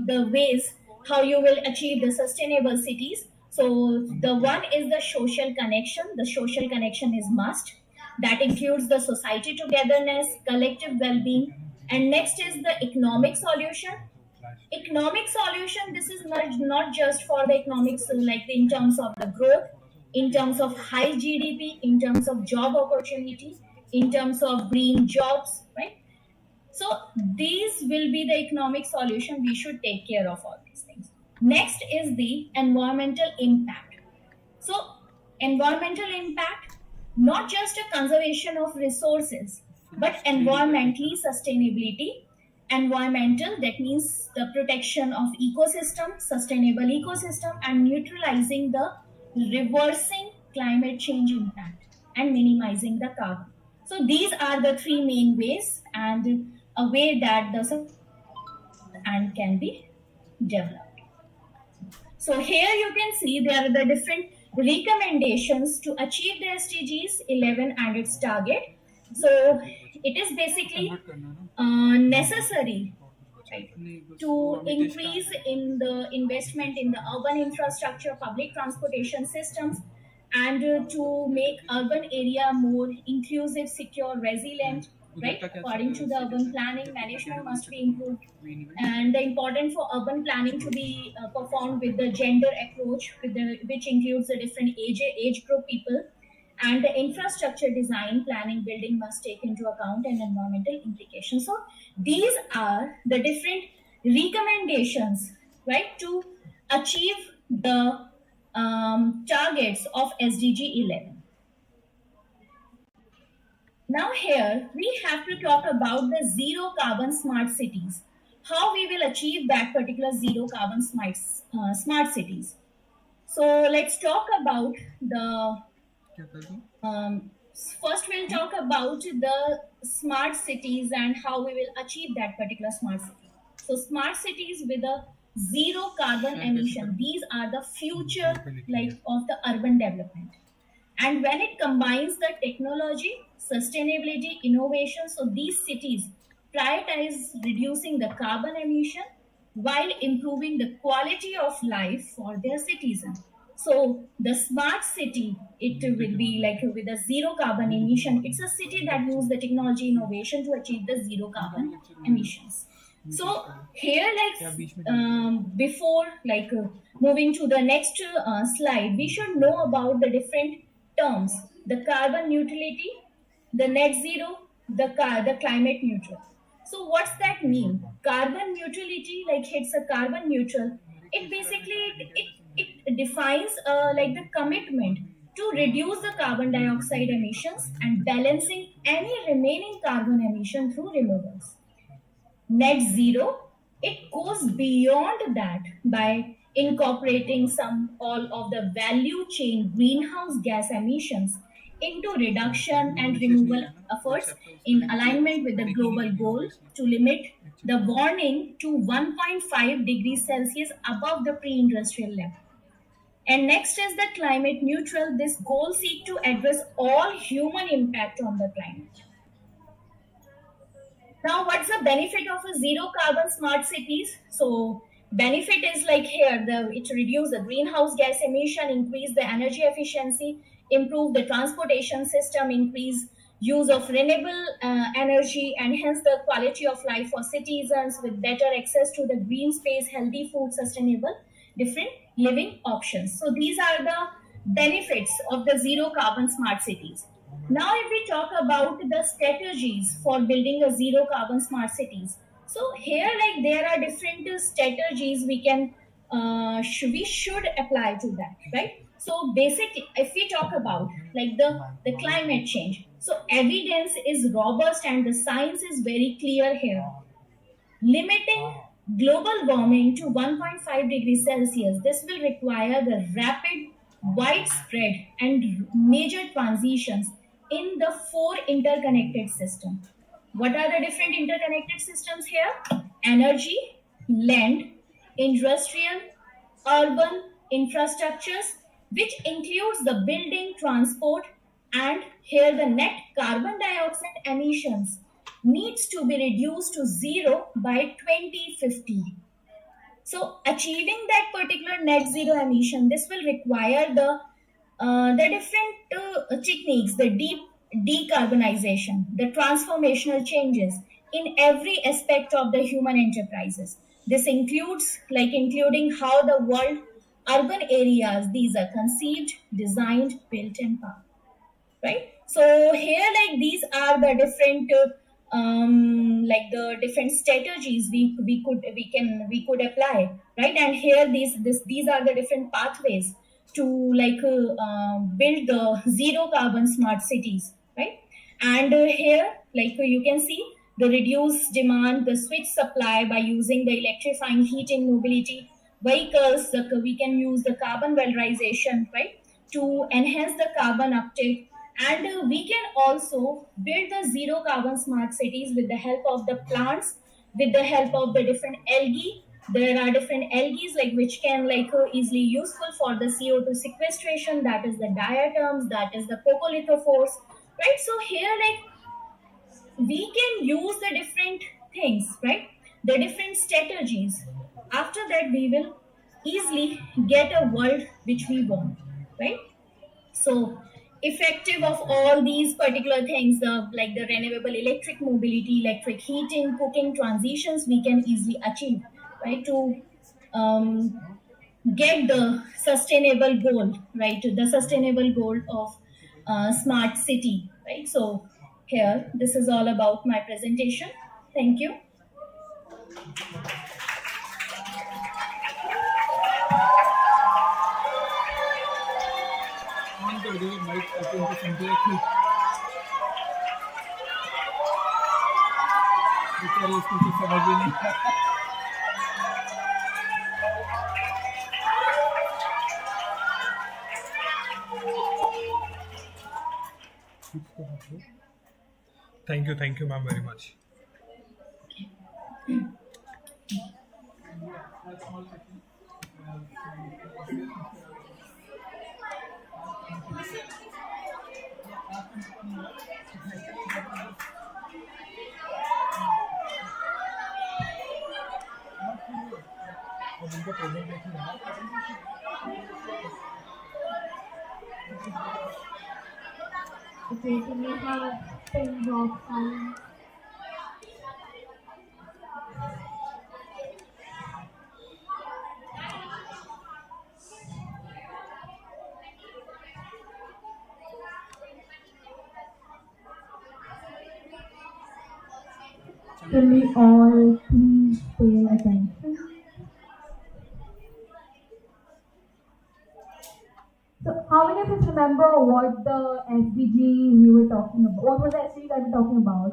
the ways how you will achieve the sustainable cities. So the one is the social connection. The social connection is must. That includes the society togetherness, collective well-being. And next is the economic solution. Economic solution, this is not just for the economics, like in terms of the growth, in terms of high GDP, in terms of job opportunity, in terms of green jobs, right? So these will be the economic solution. We should take care of all these things. Next is the environmental impact. So environmental impact, not just a conservation of resources, but environmentally sustainability. Environmental, that means the protection of ecosystem, sustainable ecosystem, and neutralizing the reversing climate change impact and minimizing the carbon. So these are the three main ways and a way that the and can be developed. So here you can see there are the different recommendations to achieve the SDGs 11 and its target. So it is basically necessary, right, to increase in the investment in the urban infrastructure, public transportation systems, and to make urban area more inclusive, secure, resilient, right? According to the urban planning, management must be improved, and the important for urban planning to be performed with the gender approach, which includes the different age group people, and the infrastructure design planning building must take into account and environmental implications. So these are the different recommendations, right, to achieve the targets of SDG 11. Now here we have to talk about the zero carbon smart cities. How we will achieve that particular zero carbon smart cities. So let's talk about the first we'll talk about the smart cities and how we will achieve that particular smart city. So smart cities with a zero carbon emission, these are the future like of the urban development. And when it combines the technology, sustainability, innovation, so these cities prioritize reducing the carbon emission while improving the quality of life for their citizens. So the smart city, it will be like with a zero carbon emission. It's a city that uses the technology innovation to achieve the zero carbon emissions. So here, like before, like moving to the next slide, we should know about the different terms: the carbon neutrality, the net zero, the climate neutral. So what's that mean? Carbon neutrality, like it's a carbon neutral. It basically it defines like the commitment to reduce the carbon dioxide emissions and balancing any remaining carbon emission through removals. Net zero, it goes beyond that by incorporating all of the value chain greenhouse gas emissions into reduction and removal efforts in alignment with the global goal to limit the warming to 1.5 degrees Celsius above the pre-industrial level. And next is the climate neutral. This goal seeks to address all human impact on the climate. Now, what's the benefit of a zero carbon smart cities? So benefit is like here, it reduce the greenhouse gas emission, increase the energy efficiency, improve the transportation system, increase use of renewable energy, and hence the quality of life for citizens with better access to the green space, healthy food, sustainable, different living options. So these are the benefits of the zero carbon smart cities. Now, if we talk about the strategies for building a zero carbon smart cities, so here like there are different strategies we can we should apply to that, right? So basically, if we talk about like the climate change, so evidence is robust and the science is very clear here. Limiting global warming to 1.5 degrees Celsius, this will require the rapid, widespread, and major transitions in the 4 interconnected systems. What are the different interconnected systems here? Energy, land, industrial, urban infrastructures, which includes the building, transport, and here the net carbon dioxide emissions needs to be reduced to zero by 2050. So achieving that particular net zero emission, this will require the different techniques, the deep decarbonization, the transformational changes in every aspect of the human enterprises. This includes including how the world urban areas, these are conceived, designed, built, and powered, right? So here these are the different like the different strategies we could apply, right? And here these are the different pathways to build the zero carbon smart cities, right? And here you can see the reduced demand, the switch supply by using the electrifying heating mobility vehicles. We can use the carbon valorization, right, to enhance the carbon uptake. And we can also build the zero carbon smart cities with the help of the plants, with the help of the different algae. There are different algae which can easily useful for the CO2 sequestration. That is the diatoms, that is the coccolithophores, right? So here we can use the different things, right? The different strategies. After that, we will easily get a world which we want, right? So effective of all these particular things, like the renewable electric mobility, electric heating, cooking transitions, we can easily achieve, right? To get the sustainable goal, right? The sustainable goal of smart city, right? So here, this is all about my presentation. Thank you. Thank you, ma'am, very much. Okay, can we have pins of silence? Can we all please pay attention? So, how many of us remember what the SDG we were talking about? What was the SDG that we were talking about?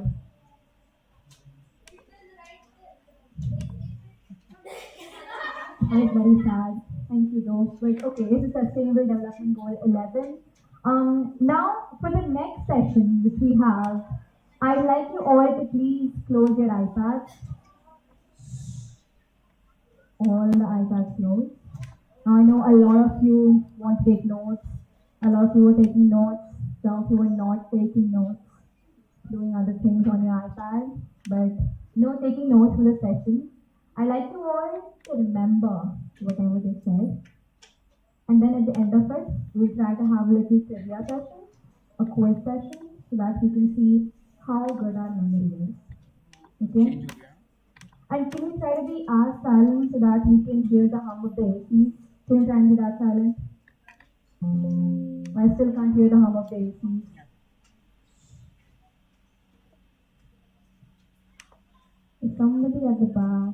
That is very sad. Thank you, though. But okay, this is Sustainable Development Goal 11. Now, for the next session, which we have, I'd like you all to please close your iPads. All the iPads closed. Now, I know a lot of you want to take notes. A lot of you are taking notes. Some of you are not taking notes, doing other things on your iPad. But no taking notes for the session. I'd like you all to remember whatever they said. And then at the end of it, we'll try to have a little trivia session, a quiz session, so that we can see how good our memory is. Okay? And can you try to be as silent so that we can hear the hum of the AC? Can you try and be that silent? I still can't hear the hum of the AC. Is somebody at the back?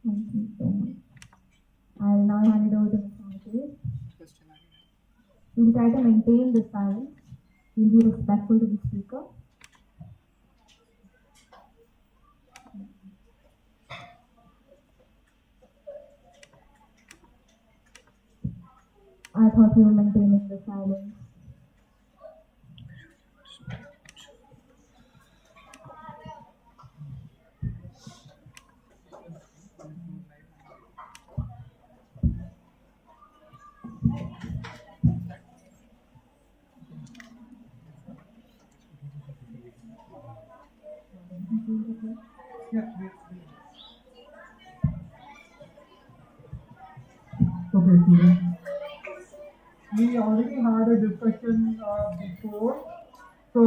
Thank you so much. I'll now hand it over to Ms. Mohammed. We'll try to maintain the silence. We'll be respectful to the speaker. I thought we were maintaining the silence. Okay, students. We already had a discussion before. So,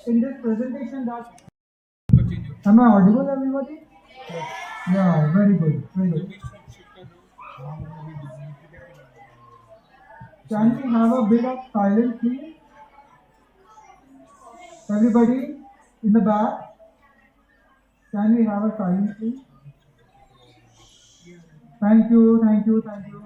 in this presentation, that am I audible, everybody? Yeah, very good, very good. Can we have a bit of silence, please? Everybody in the back, can we have a silence, please? Thank you, thank you, thank you.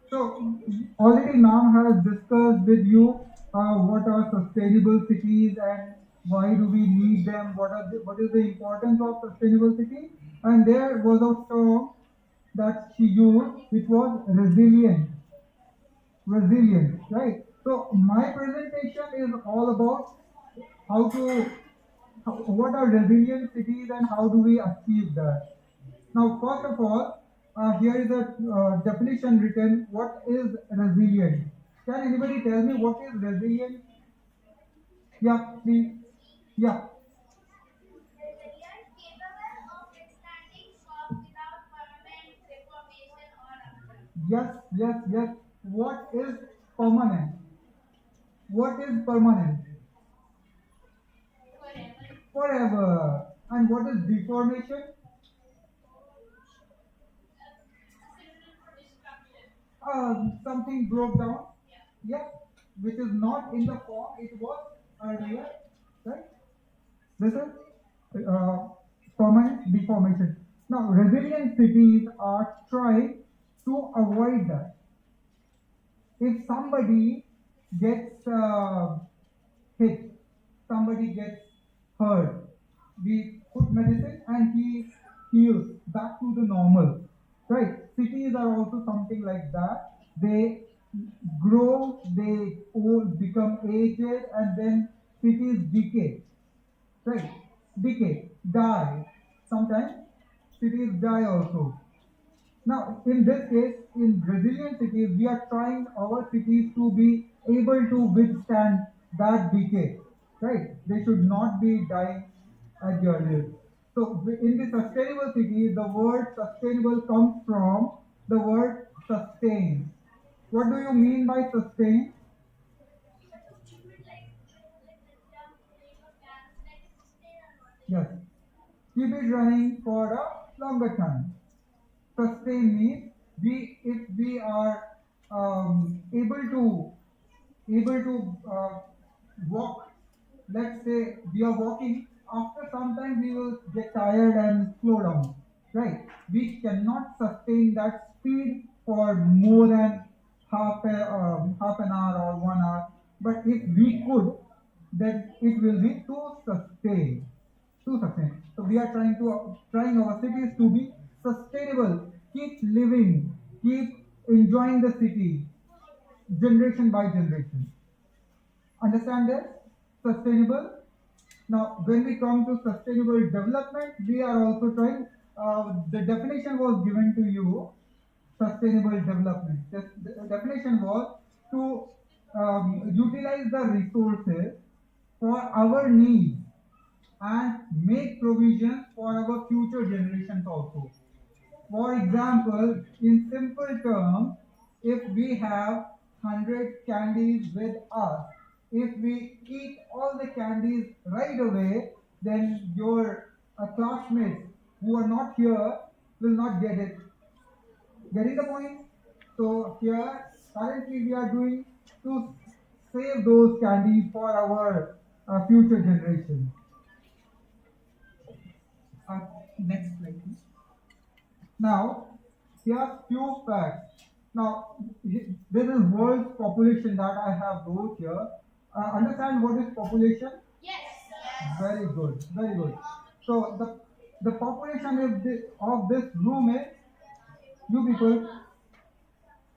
So, already ma'am has discussed with you what are sustainable cities and why do we need them, what is the importance of sustainable city, and there was a term that she used which was resilient. Resilient, right? So, my presentation is all about what are resilient cities and how do we achieve that. Now, first of all, here is a definition written. What is resilient? Can anybody tell me what is resilient? Yeah, please. Yeah. Resilient, capable of withstanding shocks without permanent deformation or rupture. Yes, yes, yes. What is permanent? What is permanent? Forever. And what is deformation? Something broke down. Yeah. Which is not in the form it was earlier. Right? This is permanent deformation. Now, resilient cities are trying to avoid that. If somebody gets hit, somebody gets hurt, we put medicine and he heals back to the normal. Right? Cities are also something like that. They grow, they become aged, and then cities decay. Right? Decay, die. Sometimes cities die also. Now, in this case, in resilient cities, we are trying our cities to be able to withstand that decay. Right? They should not be dying at the earliest. So, in the sustainable city, the word sustainable comes from the word sustain. What do you mean by sustain? Yes. Keep it running for a longer time. Sustain means if we are able to walk. Let's say we are walking. After some time, we will get tired and slow down. Right? We cannot sustain that speed for more than half an hour or 1 hour. But if we could, then it will be to sustain. To sustain. So we are trying our cities to be sustainable. Keep living. Keep enjoying the city, generation by generation. Understand this? Sustainable. Now, when we come to sustainable development, we are also trying. The definition was given to you. Sustainable development. The definition was to utilize the resources for our needs and make provisions for our future generations also. For example, in simple terms, if we have 100 candies with us, if we eat all the candies right away, then your classmates who are not here will not get it. Getting the point? So here, currently we are doing to save those candies for our future generation. Next slide, please. Now, here few facts. Now, this is world's population that I have wrote here. Understand what is population? Yes. Very good, very good. So the population of this room is you people,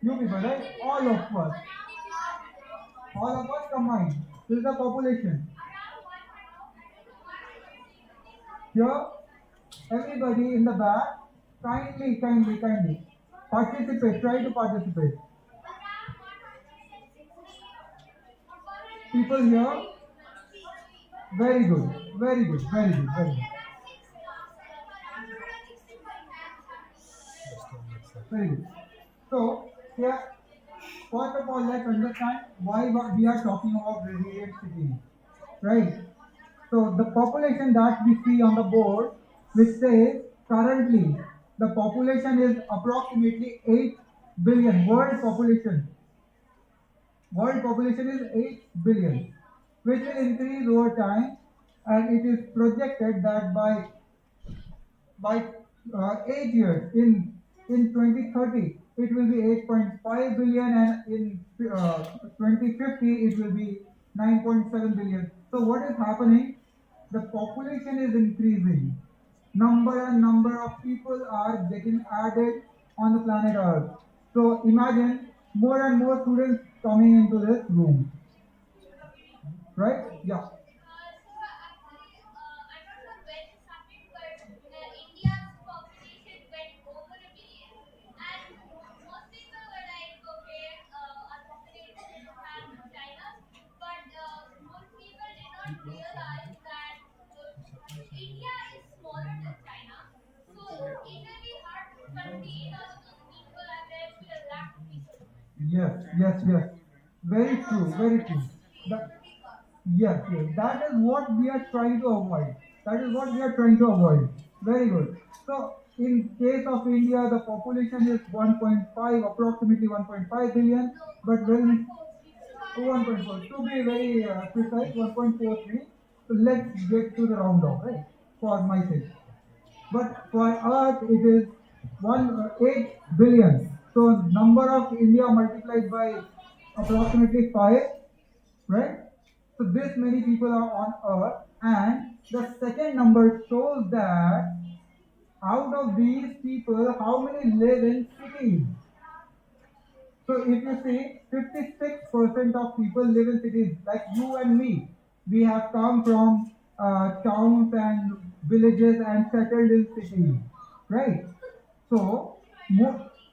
right? All of us combined. This is the population. Here, everybody in the back, kindly participate. Try to participate. People here, very good, very good, very good, very good. Very good. So, here, first of all, let's understand why we are talking about resilient cities, right? So, the population that we see on the board, which says currently the population is approximately 8 billion, world population. World population is 8 billion, which will increase over time, and it is projected that by 8 years, in 2030, it will be 8.5 billion, and in 2050, it will be 9.7 billion. So what is happening? The population is increasing. Number of people are getting added on the planet Earth. So imagine more and more students coming into this room, right? Yeah. Yes. Very true, very true. Yes. That is what we are trying to avoid. That is what we are trying to avoid. Very good. So, in case of India, the population is 1.5, approximately 1.5 billion, but when 1.4, to be very precise, 1.43. So let's get to the round off, right? For my sake. But for Earth, it is 8 billion. So number of India multiplied by approximately 5, right? So this many people are on Earth, and the second number shows that out of these people, how many live in cities? So if you see, 56% of people live in cities, like you and me. We have come from towns and villages and settled in cities, right? So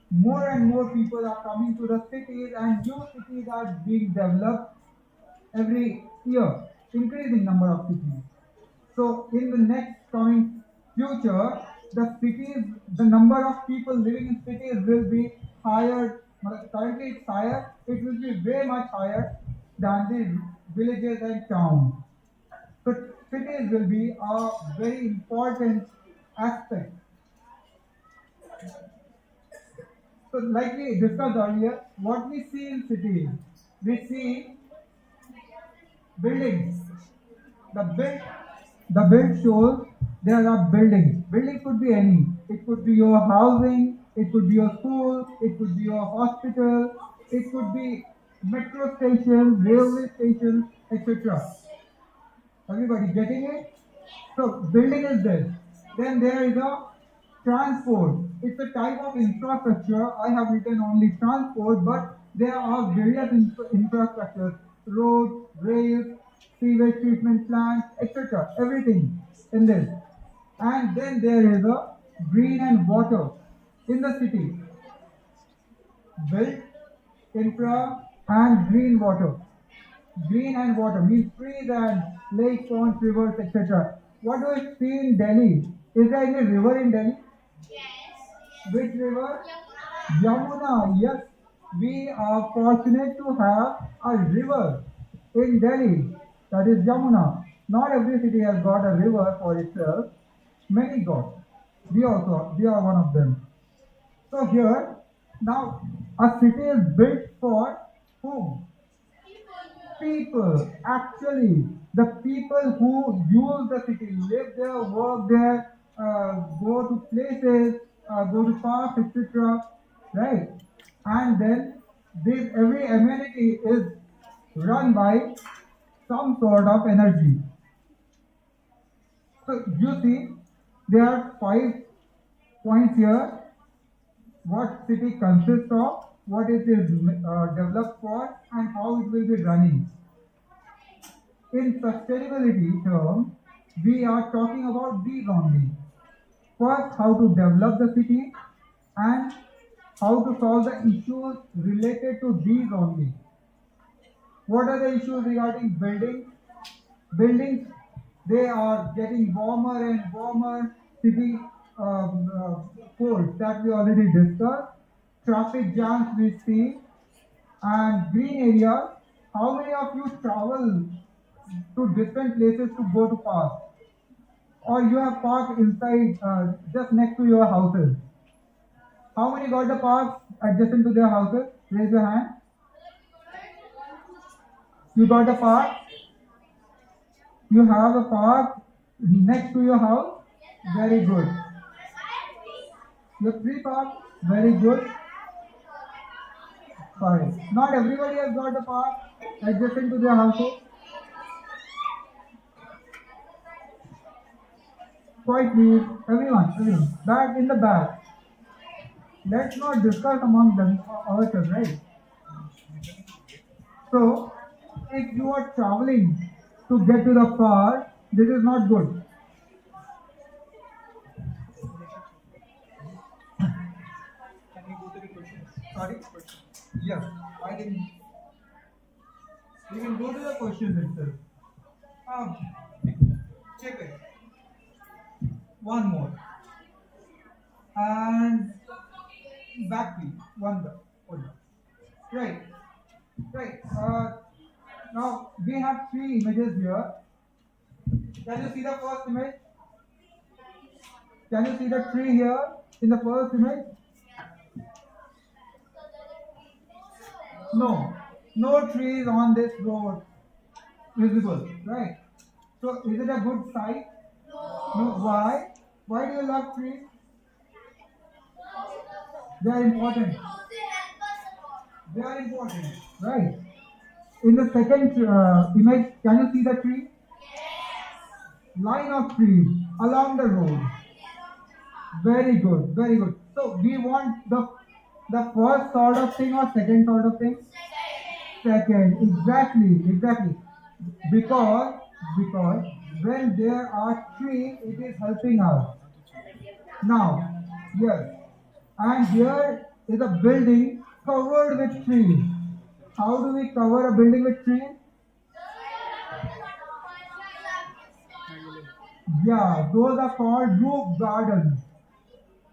more and more people are coming to the cities, and new cities are being developed every year, increasing number of cities. So in the next coming future, the number of people living in cities will be higher. Currently it's higher. It will be way much higher than the villages and towns. So cities will be a very important aspect. So like we discussed earlier, what we see in cities, we see buildings. The build shows there are buildings. Building could be any. It could be your housing, it could be your school, it could be your hospital, it could be metro stations, railway stations, etc. Everybody getting it? So building is this. Then there is a transport. It's a type of infrastructure. I have written only transport, but there are various infrastructures, roads, rails, sewage treatment plants, etc. Everything in this. And then there is a green and water in the city. Built infra and green water. Green and water means trees and lakes, ponds, rivers, etc. What do we see in Delhi? Is there any river in Delhi? Which river? Yamuna. Yes, we are fortunate to have a river in Delhi. That is Yamuna. Not every city has got a river for itself. Many got. We are one of them. So here, now a city is built for whom? People. Actually, the people who use the city, live there, work there, go to places, go to parks, etc. Right? And then this every amenity is run by some sort of energy. So you see, there are 5 points here. What city consists of, what it is developed for, and how it will be running. In sustainability terms, we are talking about these only. First, how to develop the city, and how to solve the issues related to these only. What are the issues regarding buildings? Buildings, they are getting warmer and warmer. City codes that we already discussed. Traffic jams we see, and green areas. How many of you travel to different places to go to park? Or you have parked inside, just next to your houses? How many got the parks adjacent to their houses? Raise your hand. You got a park? You have a park next to your house? Very good. You have 3 parks? Very good. Fine. Not everybody has got a park adjacent to their household. Quite please. Everyone. Back in the back. Let's not discuss among them ourselves, right? So, if you are traveling to get to the park, this is not good. Can we go to the questions? Sorry? Yeah, I can. We can go to the questions itself. Check it. One more. And back please. One more. Right. Right. Now we have 3 images here. Can you see the first image? Can you see the tree here in the first image? No trees on this road visible, right? So is it a good sight? No. Why? Why do you love trees? They are important. They are important, right? In the second image, can you see the tree? Line of trees along the road. Very good, very good. So we want the first sort of thing or second sort of thing? Second, exactly. Because when there are trees, it is helping us. Now, yes. And here is a building covered with trees. How do we cover a building with trees? Yeah, those are called roof gardens.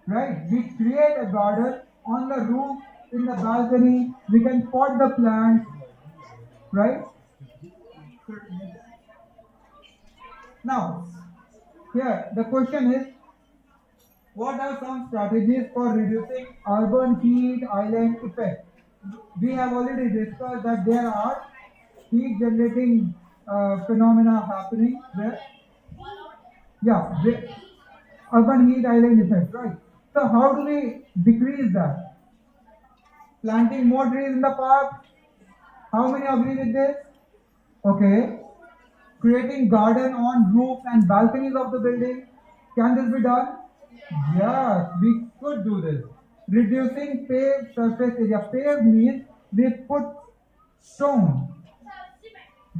Right? We create a garden on the roof, in the balcony. We can pot the plants. Right? Now, here the question is, what are some strategies for reducing urban heat island effect? We have already discussed that there are heat generating phenomena happening there. Yeah, urban heat island effect, right? So how do we decrease that? Planting more trees in the park. How many agree with this? Okay. Creating garden on roofs and balconies of the building. Can this be done? Yes, we could do this. Reducing paved surface area. Paved means we put stone.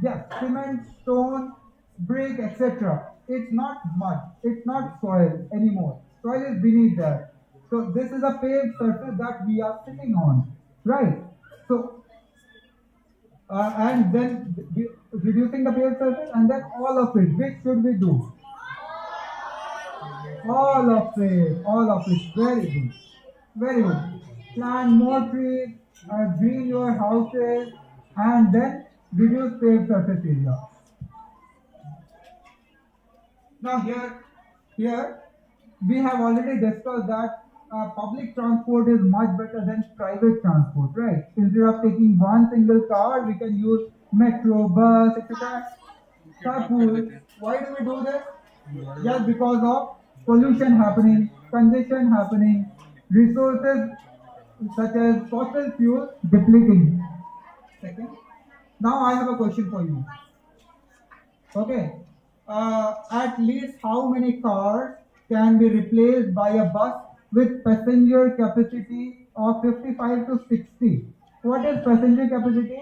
Yes, cement, stone, brick, etc. It's not mud. It's not soil anymore. Soil is beneath that. So this is a paved surface that we are sitting on. Right? So, and then reducing the paved surface and then all of it. Which should we do? All of it. Very good. Plant more trees, green your houses, and then reduce paved surface area. Now here we have already discussed that public transport is much better than private transport, right? Instead of taking one single car, we can use metro, bus, etc. Carpool. Why do we do this? Just because of pollution happening, congestion happening, resources such as fossil fuels depleting. Second. Now I have a question for you. Okay. At least how many cars can be replaced by a bus with passenger capacity of 55 to 60? What is passenger capacity?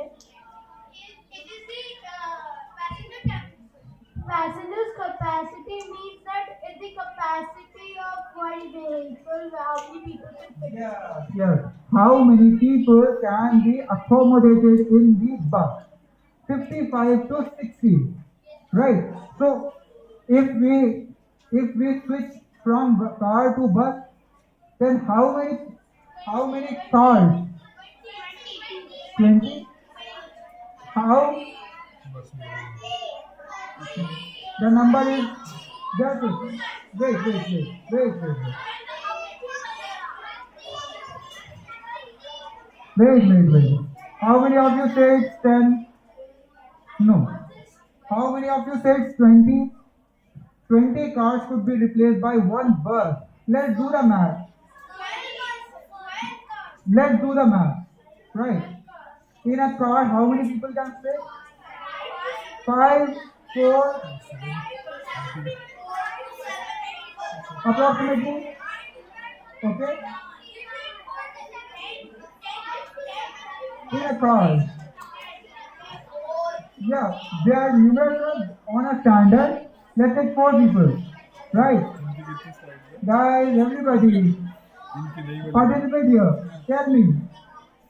Passenger's capacity means that it's the capacity of one vehicle, how many people can fit. Yes. How many people can be accommodated in the bus? 55 to 60. Right. So if we switch from car to bus, then how many cars? 20. How? The number is just wait. How many of you said 10? No. How many of you said 20? 20 cars could be replaced by one bus. Let's do the math. Let's do the math. Right. In a car, how many people can fit? 5, 4, approximately. Okay. In a car. Yeah, there are numerous on a standard. Let's take 4 people. Right. Guys, everybody, participate here. Tell me,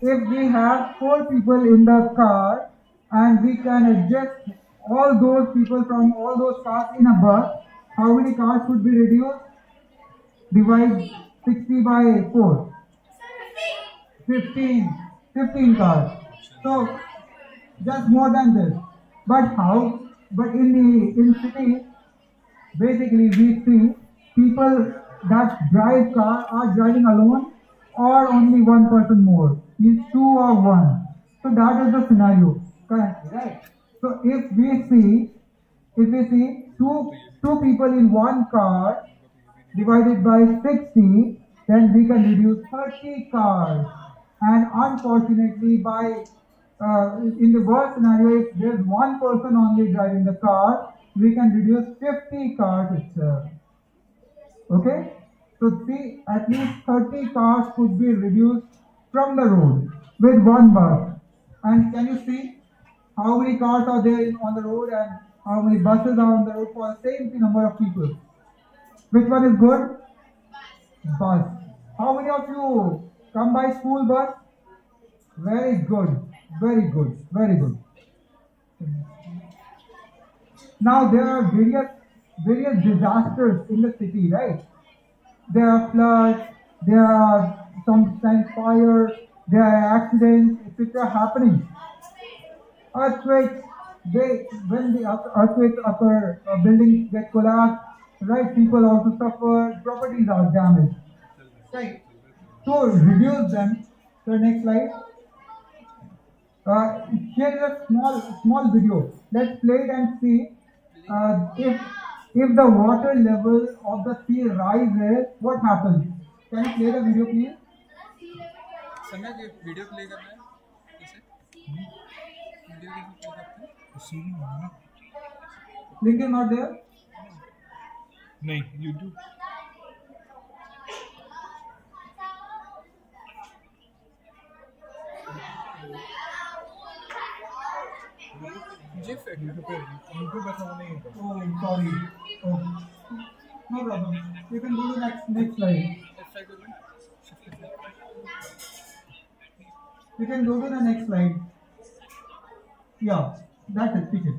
if we have 4 people in the car and we can adjust all those people from all those cars in a bus, how many cars could be reduced? Divide 60 by 4. 15 cars. So just more than this. But how? But in city, basically we see people that drive car are driving alone or only one person more. Means 2 or 1. So that is the scenario currently, right? So if we see two people in one car divided by 60, then we can reduce 30 cars. And unfortunately, in the worst scenario, if there's one person only driving the car, we can reduce 50 cars itself. Okay? So see, at least 30 cars could be reduced from the road with one bus. And can you see how many cars are there on the road and how many buses are on the road for the same number of people? Which one is good? Bus. How many of you come by school bus? Very good. Very good. Very good. Now there are various disasters in the city, right? There are floods, there are sometimes fires, there are accidents, etc. happening. Earthquakes, when the earthquakes occur, buildings get collapsed, right? People also suffer, properties are damaged, right? To reduce them, the next slide. Here is a small video. Let's play it and see if the water level of the sea rises, what happens? Can you play the video, please? समय ये video play करना है कैसे video कैसे play करते हैं सीरी मांगना Link is not there. नहीं YouTube जिफ YouTube ऐसा नहीं है Oh, sorry. Oh, no problem. You can go to next slide. You can go to the next slide. Yeah, that's it. Teach it.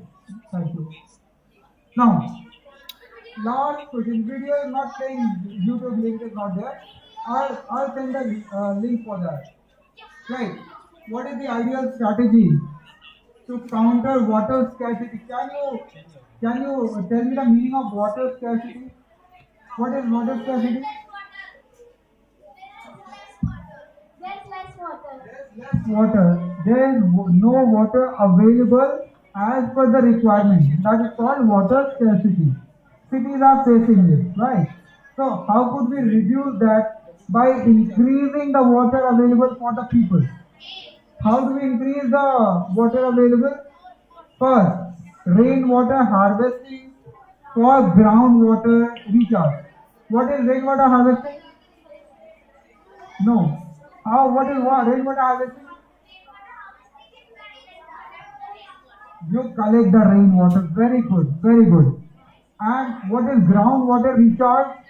Thank you. Now, last question. Video is not saying YouTube link is not there. I'll send a link for that. Right. What is the ideal strategy to counter water scarcity? Can you tell me the meaning of water scarcity? What is water scarcity? There's less water. Less water. There is no water available as per the requirement. That is called water scarcity. Cities are facing this, right? So how could we reduce that? By increasing the water available for the people. How do we increase the water available? First, rainwater harvesting for groundwater recharge. What is rainwater harvesting? No. What is rainwater harvesting? You collect the rainwater. Very good, very good. And what is groundwater recharge?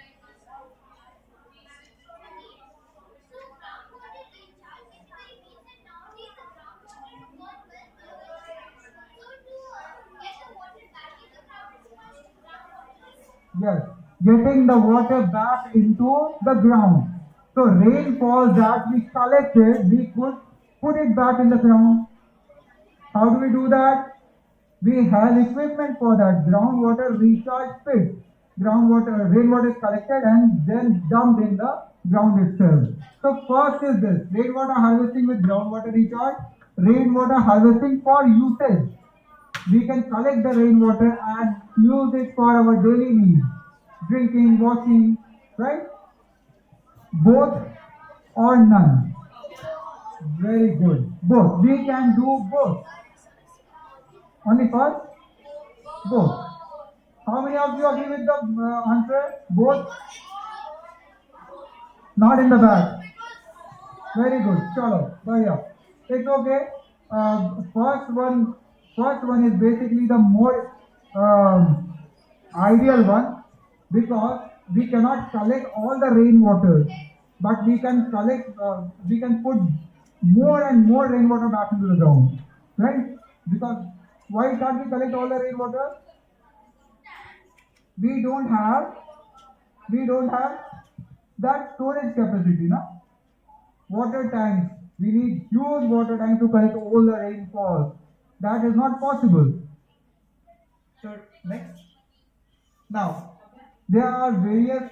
Yes, getting the water back into the ground. So rainfall that we collected, we could put it back in the ground. How do we do that? We have equipment for that. Groundwater recharge pit. Rainwater is collected and then dumped in the ground itself. So first is this, rainwater harvesting with groundwater recharge, rainwater harvesting for usage. we can collect the rainwater and use it for our daily needs, drinking, washing, right? Both or none. Very good. Both. We can do both. Only for both. How many of you agree with the answer? Both? Not in the back. Very good. Chalo. Bhaiya. It's okay. First one is basically the more ideal one because we cannot collect all the rainwater, but we can we can put more and more rainwater back into the ground, right? Because why can't we collect all the rainwater? We don't have that storage capacity, no? Water tanks. We need huge water tanks to collect all the rainfall. That is not possible. So next. Now, there are various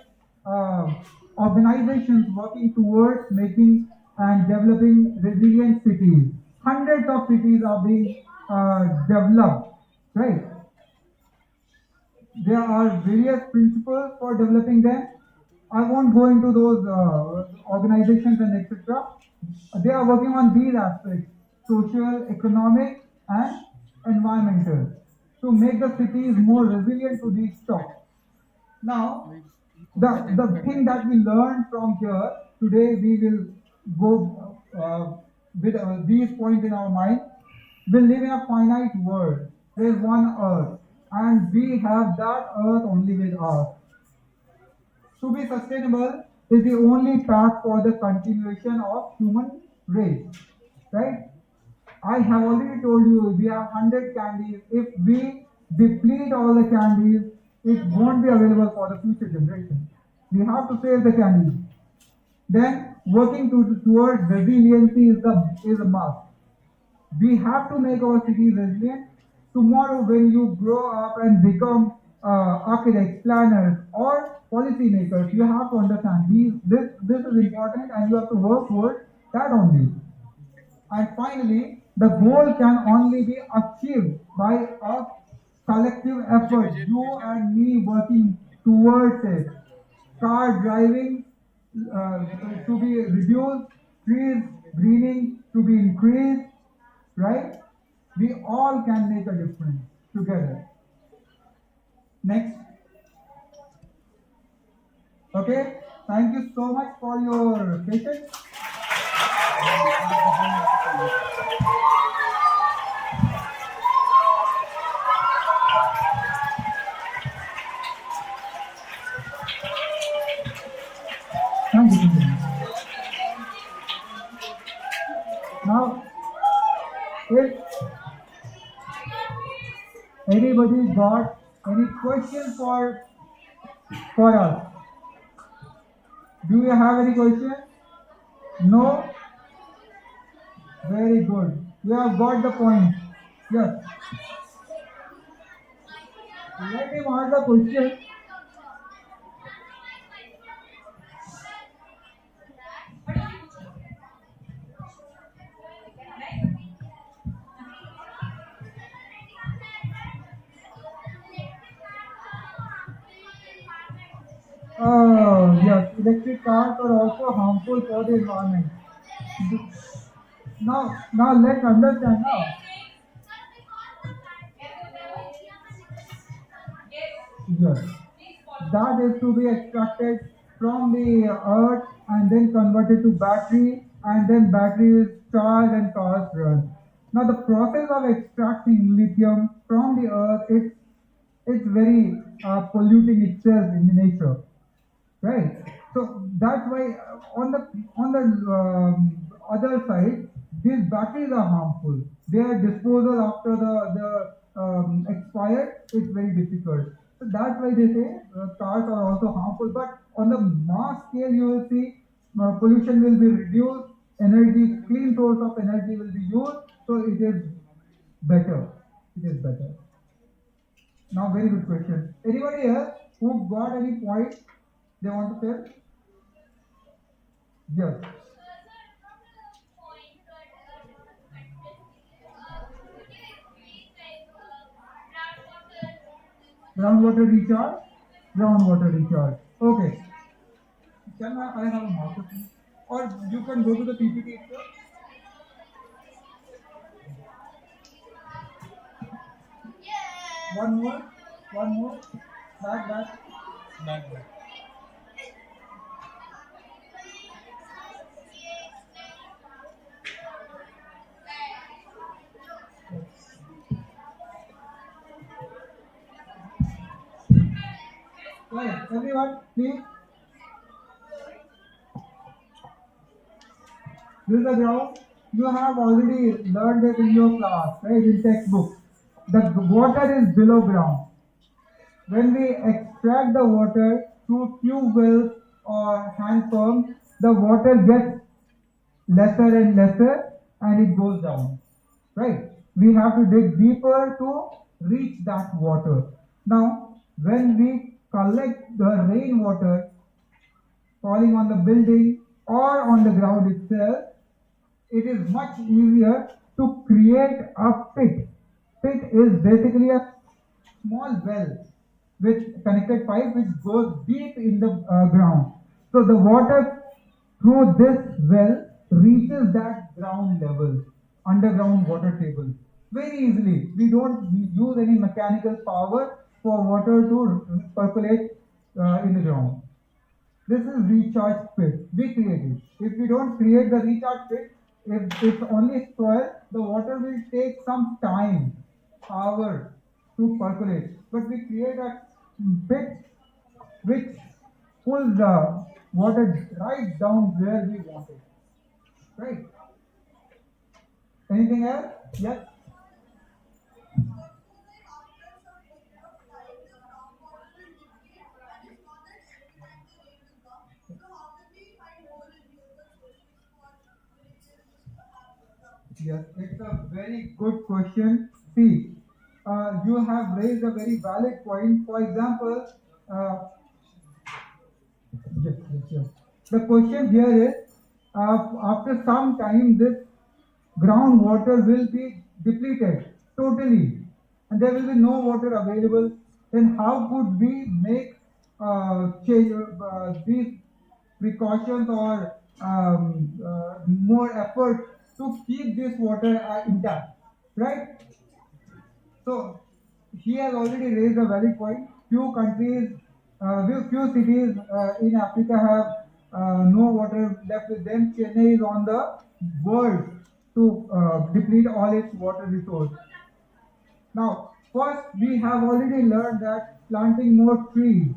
organizations working towards making and developing resilient cities. Hundreds of cities are being developed, right? There are various principles for developing them. I won't go into those organizations and etc. They are working on these aspects: social, economic, and environmental, to make the cities more resilient to these shocks. Now, the thing that we learned from here today, we will go with these points in our mind. We live in a finite world. There is one earth, and we have that earth only with us. To be sustainable is the only path for the continuation of human race, right? I have already told you we have 100 candies. If we deplete all the candies, it won't be available for the future generation. We have to save the candies. Then working towards resiliency is a must. We have to make our cities resilient. Tomorrow, when you grow up and become architects, planners, or policymakers, you have to understand this is important, and you have to work towards that only. And finally, the goal can only be achieved by a collective effort, you and me working towards it. Car driving to be reduced, trees greening to be increased, right? We all can make a difference together. Next. Okay, thank you so much for your patience. Thank you. Now, if anybody got any questions for us, do you have any questions? No? Very good. You have got the point. Yes. Let him ask the question. Yes, electric cars are also harmful for the environment. Now let's understand now. Yes, that is to be extracted from the earth and then converted to battery, and then battery is charged and cars run. Now the process of extracting lithium from the earth, it's very polluting itself in the nature, right? So that's why on the other side, these batteries are harmful. Their disposal after the expired is very difficult. So that's why they say cars are also harmful. But on the mass scale, you will see pollution will be reduced, energy, clean source of energy will be used. So it is better. It is better. Now, very good question. Anybody else who got any point they want to tell? Yes. Groundwater recharge. Groundwater recharge. Okay. Can I have a marker, please? Or you can go to the PPT itself. One more. One more. Back. Back, back. Right. Everyone, please. This is the ground. You have already learned it in your class, right? In textbook. The water is below ground. When we extract the water through tube wells or hand pumps, the water gets lesser and lesser and it goes down. Right? We have to dig deeper to reach that water. Now, when we collect the rainwater falling on the building or on the ground itself, it is much easier to create a pit. Pit is basically a small well with connected pipe which goes deep in the ground. So the water through this well reaches that ground level, underground water table, very easily. We don't use any mechanical power for water to percolate in the ground. This is recharge pit. We create it. If we don't create the recharge pit, if it's only soil, the water will take some time, hours to percolate. But we create a pit which pulls the water right down where we want it. Right? Anything else? Yes? Yes, it's a very good question. See, you have raised a very valid point. For example, yes. The question here is, after some time, this groundwater will be depleted totally, and there will be no water available. Then how could we make change these precautions or more effort to keep this water intact, right? So he has already raised a valid point. Few countries, few cities in Africa have no water left with them. Chennai is on the world to deplete all its water resource. Now, first we have already learned that planting more trees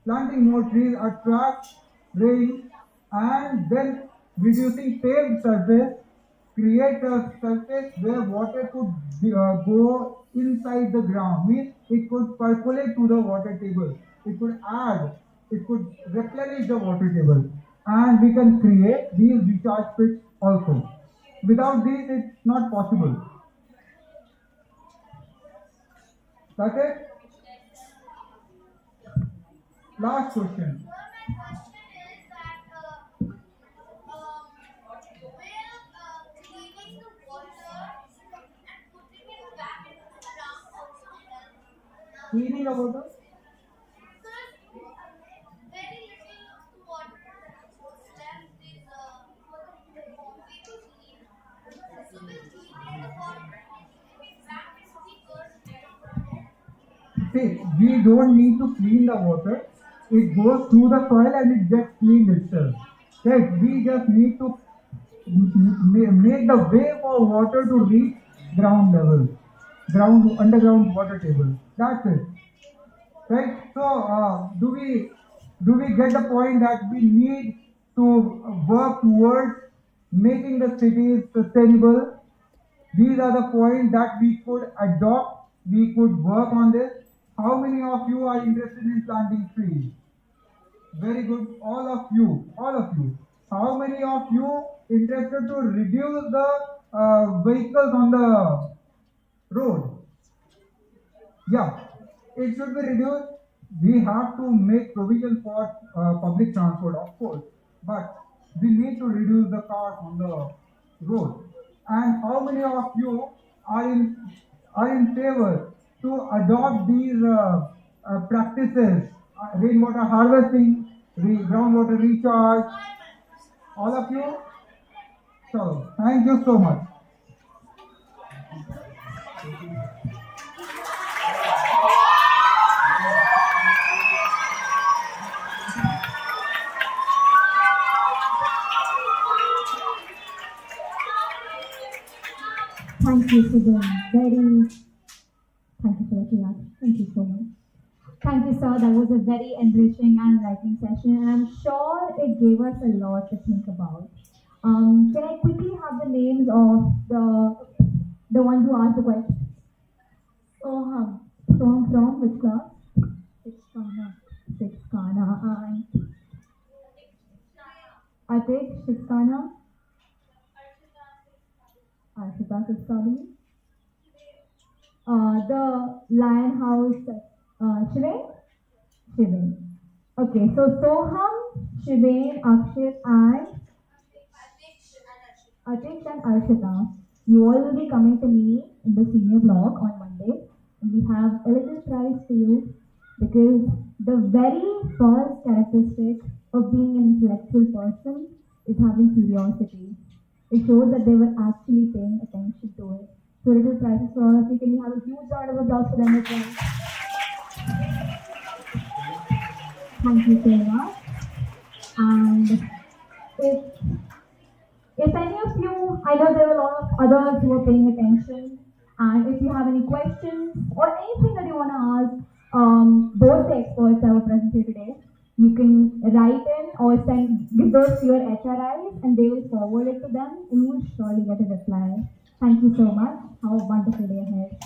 attracts rain, and then reducing paved surface create a surface where water could go inside the ground. Means it could percolate to the water table. It could replenish the water table. And we can create these recharge pits also. Without these, it's not possible. That's it? Last question. Cleaning the water? See, we don't need to clean the water. It goes through the soil and it gets cleaned itself. Right? We just need to make the way for water to reach ground level, underground water table. That's it. Right? So, do we get the point that we need to work towards making the cities sustainable? These are the points that we could adopt. We could work on this. How many of you are interested in planting trees? Very good. All of you. How many of you interested to reduce the vehicles on the road? Yeah, it should be reduced. We have to make provision for public transport, of course, but we need to reduce the cars on the road. And how many of you are in favor to adopt these practices, rainwater harvesting, groundwater recharge, all of you. So thank you so much. Thank you for the very, thank you for the class. Thank you so much. Thank you, sir. That was a very enriching and enlightening session, and I'm sure it gave us a lot to think about. Can I quickly have the names of the ones who asked the question? Soham. Soham from which class? Sixth Kana. And Atik, sixth Kana. Arshita, sixth Kana. The Lion House, Shivain? Shivain. Okay, so Soham, Shivain, Akshit, and Atish and Arshita, you all will be coming to me in the senior block on Monday, and we have a little prize for you because the very first characteristic of being an intellectual person is having curiosity. It shows that they were actually paying attention to it. So little prizes for all of you. Can you have a huge round of applause for them as well? Thank you so much. And if any of you, I know there were a lot of others who were paying attention, and if you have any questions or anything that you want to ask both the experts that were present here today, you can write in or give those to your HRIs and they will forward it to them and you will surely get a reply. Thank you so much. Have a wonderful day ahead.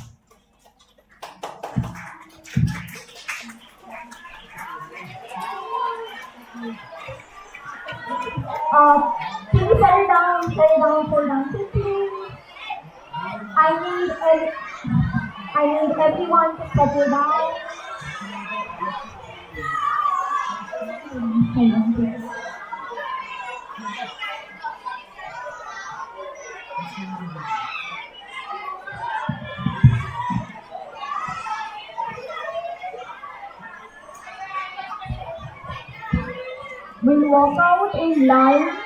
Please settle down, hold down, please. I need everyone to settle down. Hold on, please. We'll walk out in line